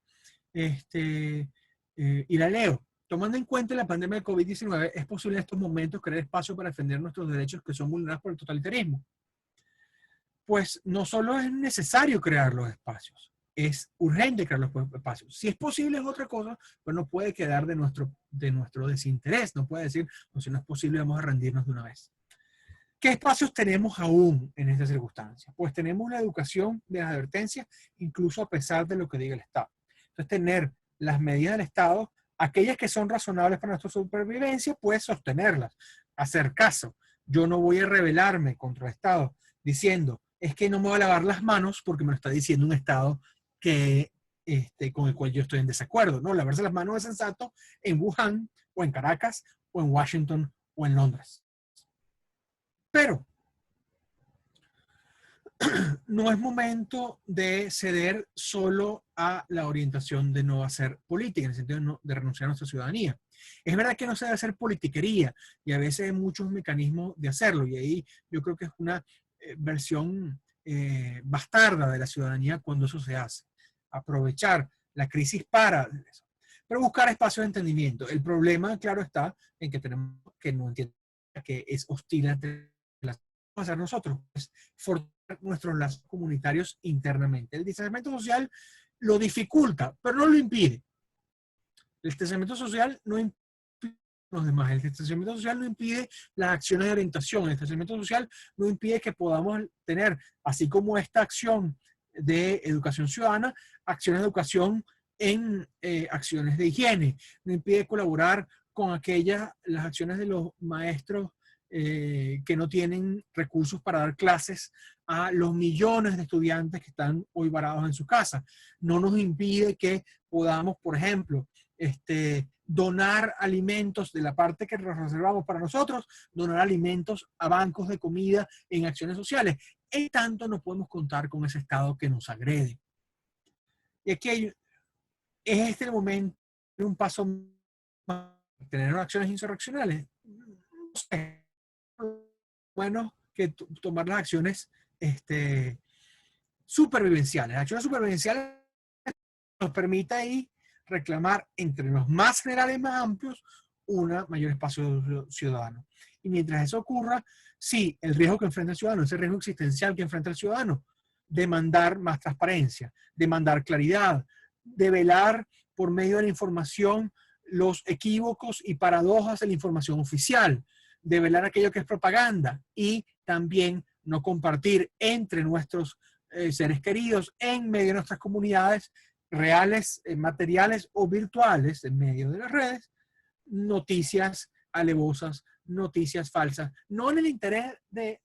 y la leo. Tomando en cuenta la pandemia de COVID-19, ¿es posible en estos momentos crear espacio para defender nuestros derechos que son vulnerados por el totalitarismo? Pues no solo es necesario crear los espacios, es urgente crear los espacios. Si es posible es otra cosa, pero no puede quedar de nuestro desinterés. No puede decir, no, si no es posible vamos a rendirnos de una vez. ¿Qué espacios tenemos aún en esta circunstancia? Pues tenemos la educación de las advertencias, incluso a pesar de lo que diga el Estado. Entonces, tener las medidas del Estado, aquellas que son razonables para nuestra supervivencia, pues sostenerlas, hacer caso. Yo no voy a rebelarme contra el Estado diciendo, es que no me voy a lavar las manos porque me lo está diciendo un Estado que, con el cual yo estoy en desacuerdo. No, lavarse las manos es sensato en Wuhan, o en Caracas, o en Washington, o en Londres. Pero no es momento de ceder solo a la orientación de no hacer política, en el sentido de renunciar a nuestra ciudadanía. Es verdad que no se debe hacer politiquería, y a veces hay muchos mecanismos de hacerlo, y ahí yo creo que es una versión bastarda de la ciudadanía cuando eso se hace. Aprovechar la crisis para eso. Pero buscar espacios de entendimiento. El problema, claro, está en que tenemos que no entender que es hostil entre las vamos a hacer nosotros, es fortalecer nuestros lazos comunitarios internamente. El distanciamiento social lo dificulta, pero no lo impide. El distanciamiento social no impide los demás. El distanciamiento social no impide las acciones de orientación. El distanciamiento social no impide que podamos tener, así como esta acción de educación ciudadana, acciones de educación en acciones de higiene. No impide colaborar con las acciones de los maestros que no tienen recursos para dar clases a los millones de estudiantes que están hoy varados en su casa. No nos impide que podamos, por ejemplo, donar alimentos de la parte que reservamos para nosotros, donar alimentos a bancos de comida en acciones sociales. En tanto no podemos contar con ese Estado que nos agrede. Y aquí es el momento de un paso más, tener acciones insurreccionales. No sé, bueno que tomar las acciones supervivenciales. Las acciones supervivenciales nos permite ahí reclamar entre los más generales y más amplios un mayor espacio ciudadano. Y mientras eso ocurra, sí, el riesgo que enfrenta el ciudadano, ese riesgo existencial que enfrenta el ciudadano, demandar más transparencia, demandar claridad, develar por medio de la información los equívocos y paradojas de la información oficial, develar aquello que es propaganda, y también no compartir entre nuestros seres queridos en medio de nuestras comunidades reales, materiales o virtuales en medio de las redes, noticias alevosas, noticias falsas, no en el interés de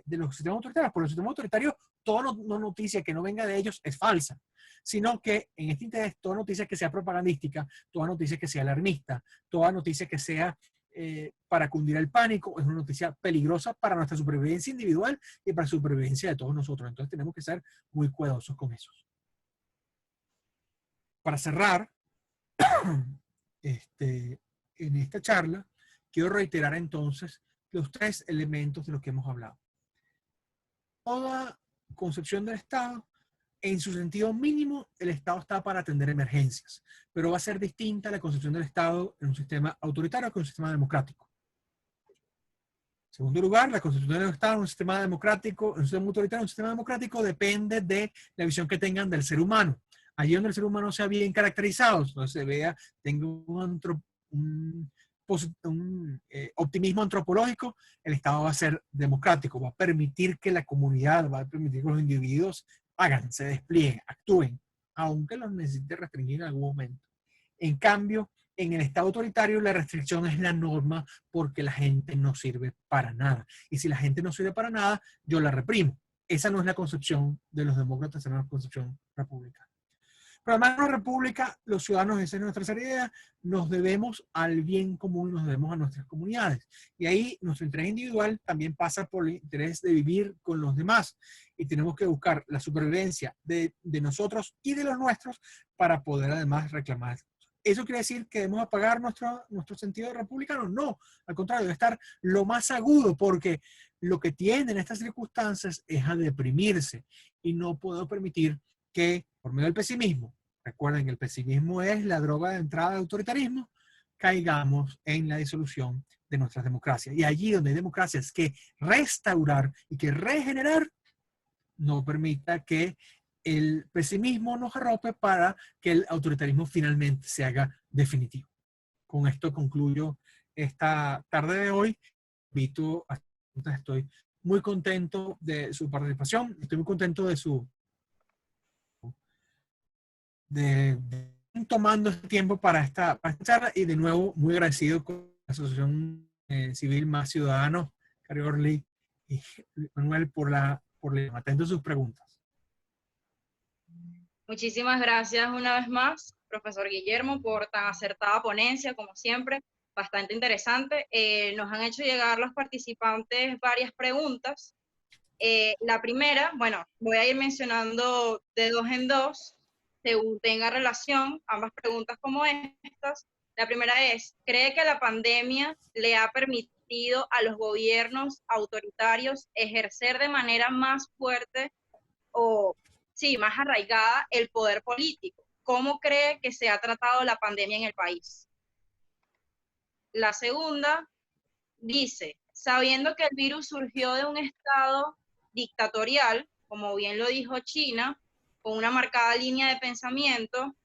los sistemas autoritarios. Por los sistemas autoritarios, toda noticia que no venga de ellos es falsa, sino que en este interés, toda noticia que sea propagandística, toda noticia que sea alarmista, toda noticia que sea para cundir el pánico, es una noticia peligrosa para nuestra supervivencia individual y para la supervivencia de todos nosotros. Entonces tenemos que ser muy cuidadosos con eso. Para cerrar, en esta charla, quiero reiterar entonces los 3 elementos de los que hemos hablado. Toda concepción del Estado, en su sentido mínimo, el Estado está para atender emergencias, pero va a ser distinta la concepción del Estado en un sistema autoritario que en un sistema democrático. En segundo lugar, la concepción del Estado en un sistema democrático, en un sistema autoritario, en un sistema democrático, depende de la visión que tengan del ser humano. Allí donde el ser humano sea bien caracterizado, entonces se vea, tenga un optimismo antropológico, el Estado va a ser democrático, va a permitir que la comunidad, va a permitir que los individuos hagan, se desplieguen, actúen, aunque los necesite restringir en algún momento. En cambio, en el Estado autoritario la restricción es la norma porque la gente no sirve para nada. Y si la gente no sirve para nada, yo la reprimo. Esa no es la concepción de los demócratas, esa no es la concepción republicana. Pero además en la república, los ciudadanos, esa es nuestra tercera idea, nos debemos al bien común, nos debemos a nuestras comunidades. Y ahí nuestro interés individual también pasa por el interés de vivir con los demás. Y tenemos que buscar la supervivencia de nosotros y de los nuestros para poder además reclamar. ¿Eso quiere decir que debemos apagar nuestro sentido republicano? No, al contrario, debe estar lo más agudo, porque lo que tienden estas circunstancias es a deprimirse y no puedo permitir que por medio del pesimismo, recuerden que el pesimismo es la droga de entrada del autoritarismo, caigamos en la disolución de nuestras democracias. Y allí donde hay democracias que restaurar y que regenerar, no permita que el pesimismo nos arrope para que el autoritarismo finalmente se haga definitivo. Con esto concluyo esta tarde de hoy. Estoy muy contento de su participación, estoy muy contento de tomando este tiempo para esta charla y de nuevo muy agradecido con la Asociación Civil Más Ciudadanos, Cari Orly y Manuel por atento a sus preguntas. Muchísimas gracias una vez más, profesor Guillermo, por tan acertada ponencia, como siempre, bastante interesante. Nos han hecho llegar los participantes varias preguntas. La primera, bueno, voy a ir mencionando de 2 en 2, según tenga relación, ambas preguntas como estas. La primera es, ¿cree que la pandemia le ha permitido a los gobiernos autoritarios ejercer de manera más fuerte o, sí, más arraigada el poder político? ¿Cómo cree que se ha tratado la pandemia en el país? La segunda dice, sabiendo que el virus surgió de un estado dictatorial, como bien lo dijo China, con una marcada línea de pensamiento,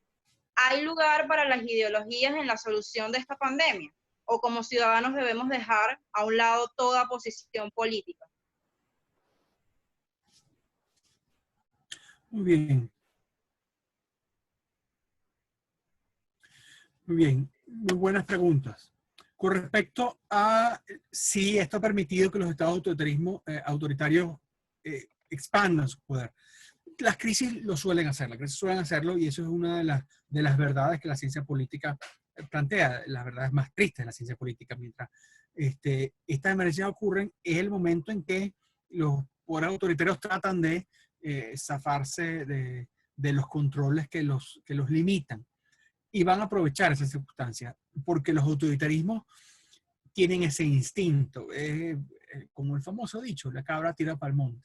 ¿hay lugar para las ideologías en la solución de esta pandemia? ¿O como ciudadanos debemos dejar a un lado toda posición política? Muy bien. Muy bien. Muy buenas preguntas. Con respecto a si esto ha permitido que los estados autoritarios expandan su poder. Las crisis lo suelen hacer, las crisis suelen hacerlo y eso es una de las verdades que la ciencia política plantea, las verdades más tristes de la ciencia política. Mientras estas emergencias ocurren, es el momento en que los poderes autoritarios tratan de zafarse de los controles que los limitan y van a aprovechar esas circunstancias porque los autoritarismos tienen ese instinto, como el famoso dicho, la cabra tira para el monte.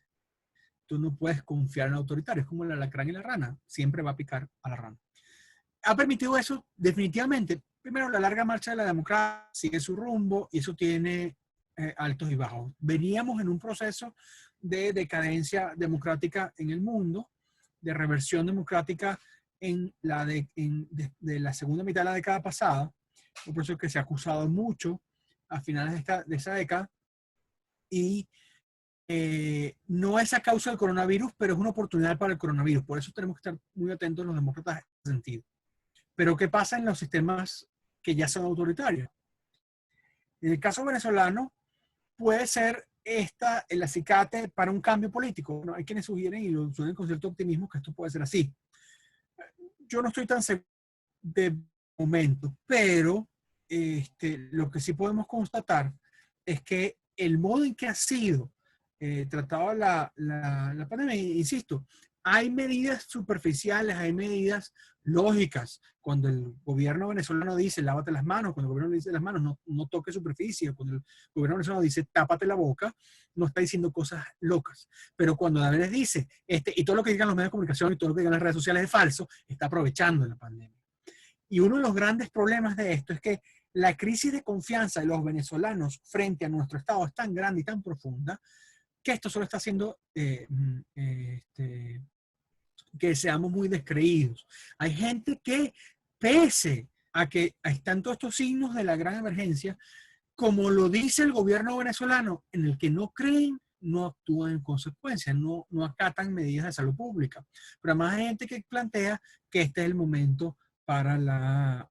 Tú no puedes confiar en autoritarios, como el alacrán y la rana, siempre va a picar a la rana. ¿Ha permitido eso? Definitivamente. Primero, la larga marcha de la democracia sigue su rumbo y eso tiene altos y bajos. Veníamos en un proceso de decadencia democrática en el mundo, de reversión democrática de la segunda mitad de la década pasada, un proceso que se ha acusado mucho a finales de esa década y no es a causa del coronavirus, pero es una oportunidad para el coronavirus. Por eso tenemos que estar muy atentos los demócratas sentido. Pero ¿qué pasa en los sistemas que ya son autoritarios? En el caso venezolano, puede ser el acicate para un cambio político. Bueno, hay quienes sugieren, y lo sugieren con cierto optimismo, que esto puede ser así. Yo no estoy tan seguro de momento, pero lo que sí podemos constatar es que el modo en que ha sido tratada la pandemia, insisto, hay medidas superficiales, hay medidas lógicas. Cuando el gobierno venezolano dice lávate las manos, cuando el gobierno dice las manos no toque superficie, cuando el gobierno venezolano dice tápate la boca, no está diciendo cosas locas. Pero cuando David les dice, y todo lo que digan los medios de comunicación y todo lo que digan las redes sociales es falso, está aprovechando la pandemia. Y uno de los grandes problemas de esto es que la crisis de confianza de los venezolanos frente a nuestro Estado es tan grande y tan profunda que esto solo está haciendo que seamos muy descreídos. Hay gente que, pese a que están todos estos signos de la gran emergencia, como lo dice el gobierno venezolano, en el que no creen, no actúan en consecuencia, no acatan medidas de salud pública. Pero además hay gente que plantea que este es el momento para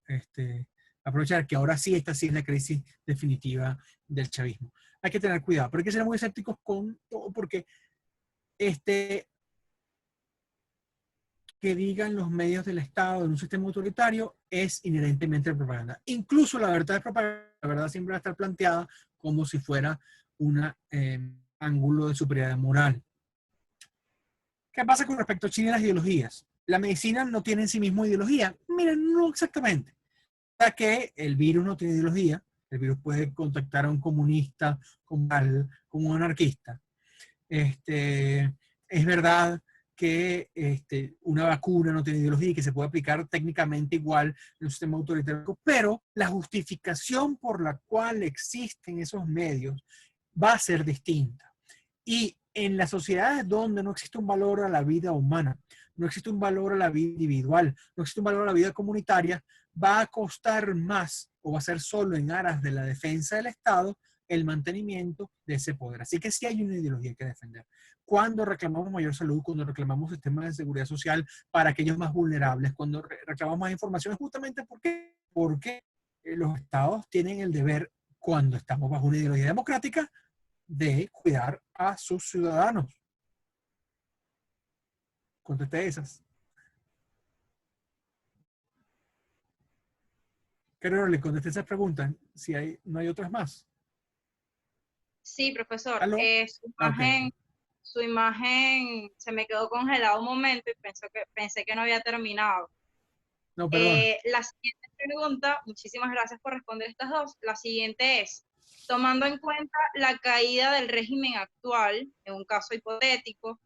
aprovechar que ahora sí, esta sí es la crisis definitiva del chavismo. Hay que tener cuidado, pero hay que ser muy escépticos con todo, porque que digan los medios del Estado en un sistema autoritario es inherentemente propaganda. Incluso la verdad es propaganda, la verdad siempre va a estar planteada como si fuera un ángulo de superioridad moral. ¿Qué pasa con respecto a China y las ideologías? La medicina no tiene en sí mismo ideología. Miren, no exactamente. Ya que el virus no tiene ideología, el virus puede contactar a un comunista como un anarquista. Es verdad que una vacuna no tiene ideología y que se puede aplicar técnicamente igual en un sistema autoritario, pero la justificación por la cual existen esos medios va a ser distinta. Y en las sociedades donde no existe un valor a la vida humana, no existe un valor a la vida individual, no existe un valor a la vida comunitaria, va a costar más o va a ser solo en aras de la defensa del Estado el mantenimiento de ese poder. Así que sí hay una ideología que defender. Cuando reclamamos mayor salud, cuando reclamamos sistemas de seguridad social para aquellos más vulnerables, cuando reclamamos más información, es justamente porque los estados tienen el deber, cuando estamos bajo una ideología democrática, de cuidar a sus ciudadanos. Contesté esas. Creo que le contesté esas preguntas. Si no hay otras más. Sí, profesor. ¿Aló? Okay. Su imagen se me quedó congelada un momento y pensé que no había terminado. No, perdón. La siguiente pregunta, muchísimas gracias por responder estas dos. La siguiente es, tomando en cuenta la caída del régimen actual, en un caso hipotético,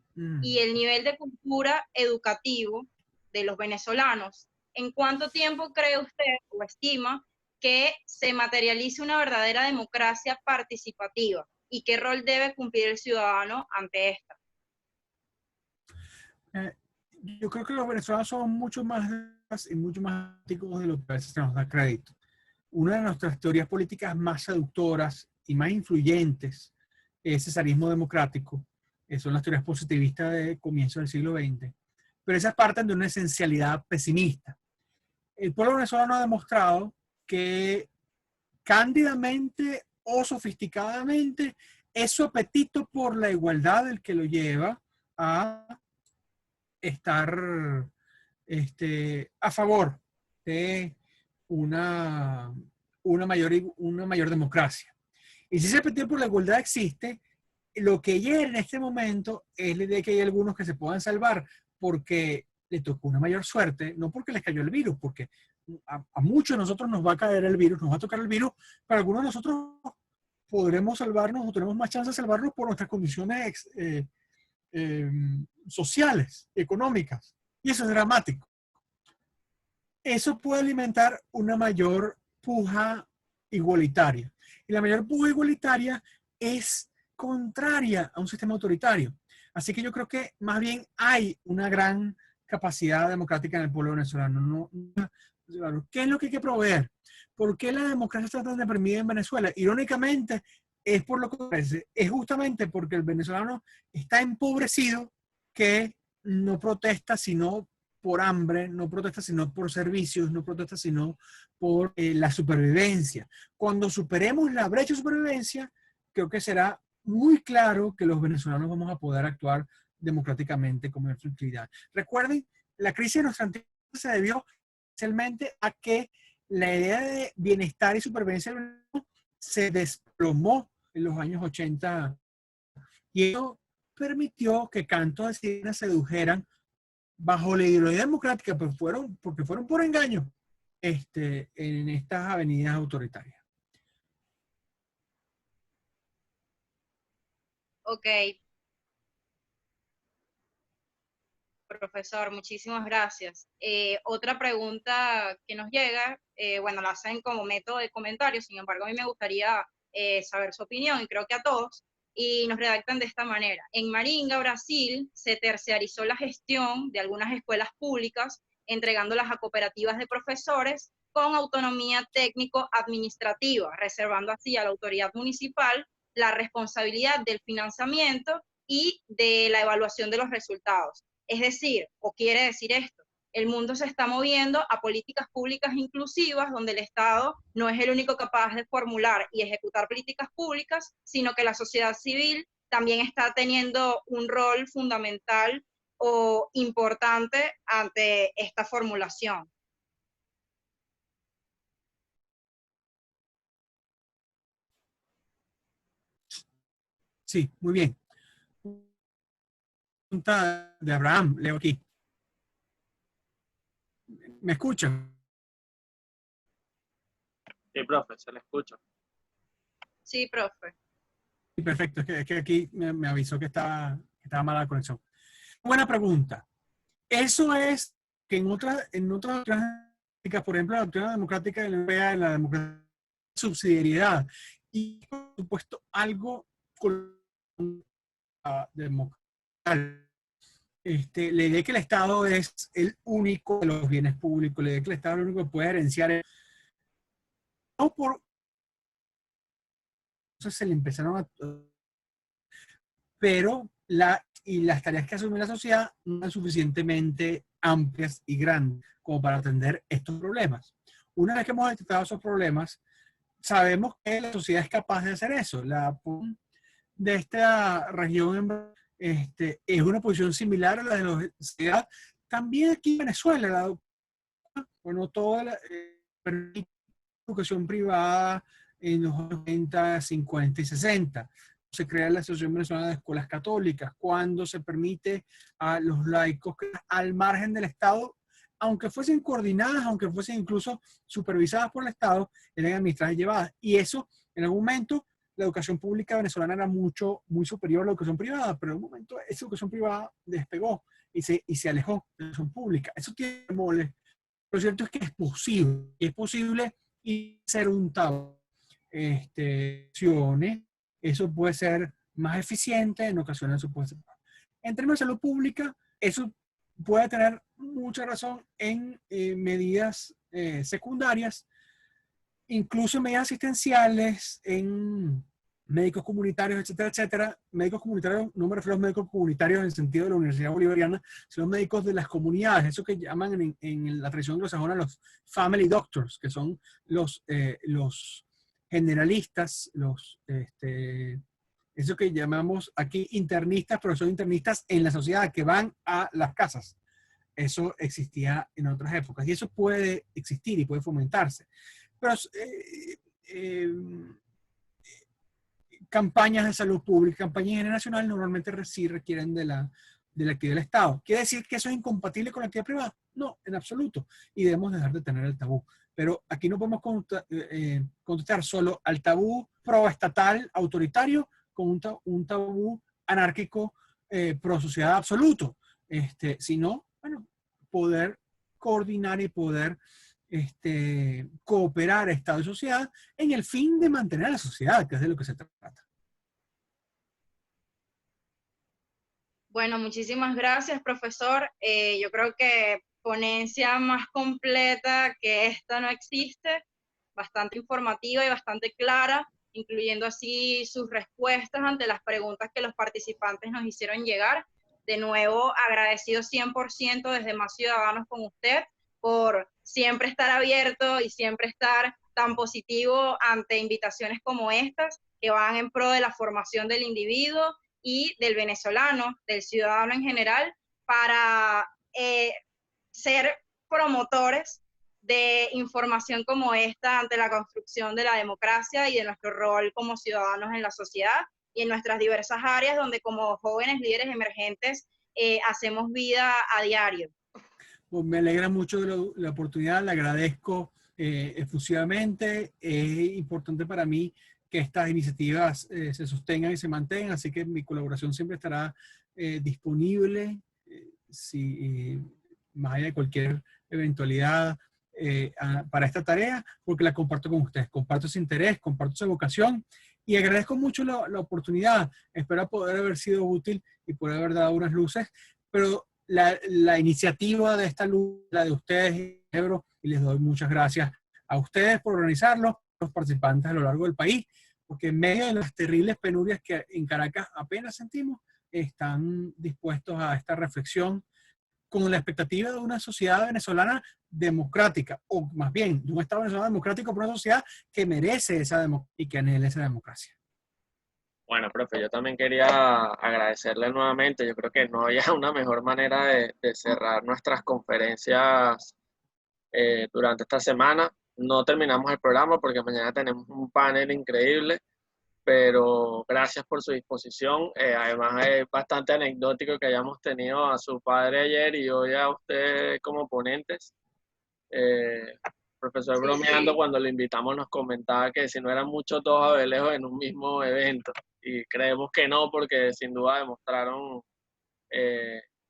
y el nivel de cultura educativo de los venezolanos, ¿en cuánto tiempo cree usted o estima que se materialice una verdadera democracia participativa? ¿Y qué rol debe cumplir el ciudadano ante esta? Yo creo que los venezolanos son mucho más y mucho más éticos de lo que a veces se nos da crédito. Una de nuestras teorías políticas más seductoras y más influyentes es el cesarismo democrático. Son las teorías positivistas de comienzo del siglo XX. Pero esas parten de una esencialidad pesimista. El pueblo venezolano ha demostrado que cándidamente o sofisticadamente es su apetito por la igualdad el que lo lleva a estar a favor de una mayor democracia. Y si ese apetito por la igualdad existe, lo que llega en este momento es la idea de que hay algunos que se puedan salvar porque le tocó una mayor suerte, no porque les cayó el virus, porque a muchos de nosotros nos va a caer el virus, nos va a tocar el virus, pero algunos de nosotros podremos salvarnos o tenemos más chance de salvarnos por nuestras condiciones sociales, económicas. Y eso es dramático. Eso puede alimentar una mayor puja igualitaria. Y la mayor puja igualitaria es contraria a un sistema autoritario. Así que yo creo que más bien hay una gran capacidad democrática en el pueblo venezolano. ¿Qué es lo que hay que proveer? ¿Por qué la democracia está tan deprimida en Venezuela? Irónicamente, es por lo que parece, es justamente porque el venezolano está empobrecido que no protesta, sino por hambre, no protesta sino por servicios, no protesta sino por la supervivencia. Cuando superemos la brecha de supervivencia, creo que será muy claro que los venezolanos vamos a poder actuar democráticamente con mayor tranquilidad. Recuerden, la crisis de nuestra antigua se debió especialmente a que la idea de bienestar y supervivencia se desplomó en los años 80 y eso permitió que cantos de sirena se sedujeran bajo la ideología democrática, pero porque fueron por engaño en estas avenidas autoritarias. Ok, profesor, muchísimas gracias. Otra pregunta que nos llega, bueno, la hacen como método de comentario, sin embargo, a mí me gustaría saber su opinión, y creo que a todos, y nos redactan de esta manera. En Maringa, Brasil, se terciarizó la gestión de algunas escuelas públicas, entregándolas a cooperativas de profesores con autonomía técnico-administrativa, reservando así a la autoridad municipal la responsabilidad del financiamiento y de la evaluación de los resultados. Es decir, o quiere decir esto, el mundo se está moviendo a políticas públicas inclusivas donde el Estado no es el único capaz de formular y ejecutar políticas públicas, sino que la sociedad civil también está teniendo un rol fundamental o importante ante esta formulación. Sí, muy bien. Pregunta de Abraham, leo aquí. ¿Me escuchan? Sí, profe, se le escucha. Sí, profe. Sí, perfecto, es que aquí me avisó que estaba mala la conexión. Buena pregunta. Eso es que en otras prácticas, por ejemplo, la doctrina democrática de la europea, la democracia de subsidiariedad, y por supuesto algo con la democracia. La idea de que el Estado es el único de los bienes públicos, la idea de que el Estado es el único que puede herenciar, no por eso se le empezaron a, pero las tareas que asume la sociedad no son suficientemente amplias y grandes como para atender estos problemas. Una vez que hemos detectado esos problemas, sabemos que la sociedad es capaz de hacer eso. La PUN de esta región es una posición similar a la de la sociedad. También aquí en Venezuela, bueno, toda la educación privada en los 90, 50 y 60. Se crea la Asociación Venezolana de Escuelas Católicas, cuando se permite a los laicos que al margen del Estado, aunque fuesen coordinadas, aunque fuesen incluso supervisadas por el Estado, eran administradas y llevadas. Y eso, en algún momento, la educación pública venezolana era muy superior a la educación privada, pero en un momento esa educación privada despegó y se alejó de la educación pública. Eso tiene mole. Lo cierto es que es posible y ser un tabú. Eso puede ser más eficiente, en ocasiones eso puede ser. En términos de salud pública, eso puede tener mucha razón en medidas secundarias, incluso en medidas asistenciales, en médicos comunitarios, etcétera, etcétera. Médicos comunitarios, no me refiero a los médicos comunitarios en el sentido de la Universidad Bolivariana, sino médicos de las comunidades, eso que llaman en la tradición anglosajona los family doctors, que son los generalistas, eso que llamamos aquí internistas, pero son internistas en la sociedad, que van a las casas. Eso existía en otras épocas y eso puede existir y puede fomentarse. Pero eh, campañas de salud pública, campañas generacionales normalmente sí requieren de la actividad del Estado. ¿Quiere decir que eso es incompatible con la actividad privada? No, en absoluto. Y debemos dejar de tener el tabú. Pero aquí no podemos contestar solo al tabú proestatal autoritario con un tabú anárquico pro sociedad absoluto, sino, bueno, poder coordinar y poder cooperar Estado y sociedad en el fin de mantener a la sociedad, que es de lo que se trata. Bueno, muchísimas gracias, profesor. Yo creo que ponencia más completa que esta no existe, bastante informativa y bastante clara, incluyendo así sus respuestas ante las preguntas que los participantes nos hicieron llegar. de nuevo agradecido 100% desde Más Ciudadanos con usted por siempre estar abierto y siempre estar tan positivo ante invitaciones como estas que van en pro de la formación del individuo y del venezolano, del ciudadano en general, para ser promotores de información como esta ante la construcción de la democracia y de nuestro rol como ciudadanos en la sociedad y en nuestras diversas áreas donde como jóvenes líderes emergentes hacemos vida a diario. Pues me alegra mucho la oportunidad, le agradezco efusivamente. Es importante para mí que estas iniciativas se sostengan y se mantengan, así que mi colaboración siempre estará disponible más allá de cualquier eventualidad para esta tarea, porque la comparto con ustedes, comparto ese interés, comparto esa vocación y agradezco mucho la oportunidad. Espero poder haber sido útil y poder haber dado unas luces, pero la iniciativa de esta luz, la de ustedes, y les doy muchas gracias a ustedes por organizarlo, los participantes a lo largo del país, porque en medio de las terribles penurias que en Caracas apenas sentimos, están dispuestos a esta reflexión con la expectativa de una sociedad venezolana democrática, o más bien, de un Estado venezolano democrático, pero una sociedad que merece esa y que anhele esa democracia. Bueno, profe, yo también quería agradecerle nuevamente. Yo creo que no había una mejor manera de cerrar nuestras conferencias durante esta semana. No terminamos el programa porque mañana tenemos un panel increíble, pero gracias por su disposición. Además, es bastante anecdótico que hayamos tenido a su padre ayer y hoy a usted como ponentes. Profesor Sí, bromeando, sí. cuando le invitamos nos comentaba que si no eran muchos dos abelejos en un mismo evento, y creemos que no, porque sin duda demostraron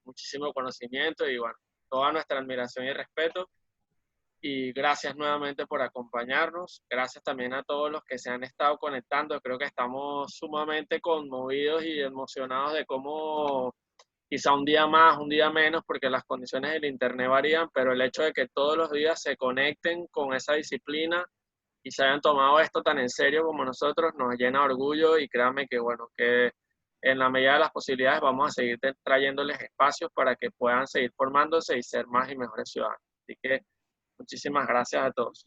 muchísimo conocimiento y bueno, toda nuestra admiración y respeto. Y gracias nuevamente por acompañarnos. Gracias también a todos los que se han estado conectando. Creo que estamos sumamente conmovidos y emocionados de cómo quizá un día más, un día menos, porque las condiciones del internet varían, pero el hecho de que todos los días se conecten con esa disciplina y se hayan tomado esto tan en serio como nosotros nos llena de orgullo y créanme que bueno, que en la medida de las posibilidades vamos a seguir trayéndoles espacios para que puedan seguir formándose y ser más y mejores ciudadanos. Así que muchísimas gracias a todos.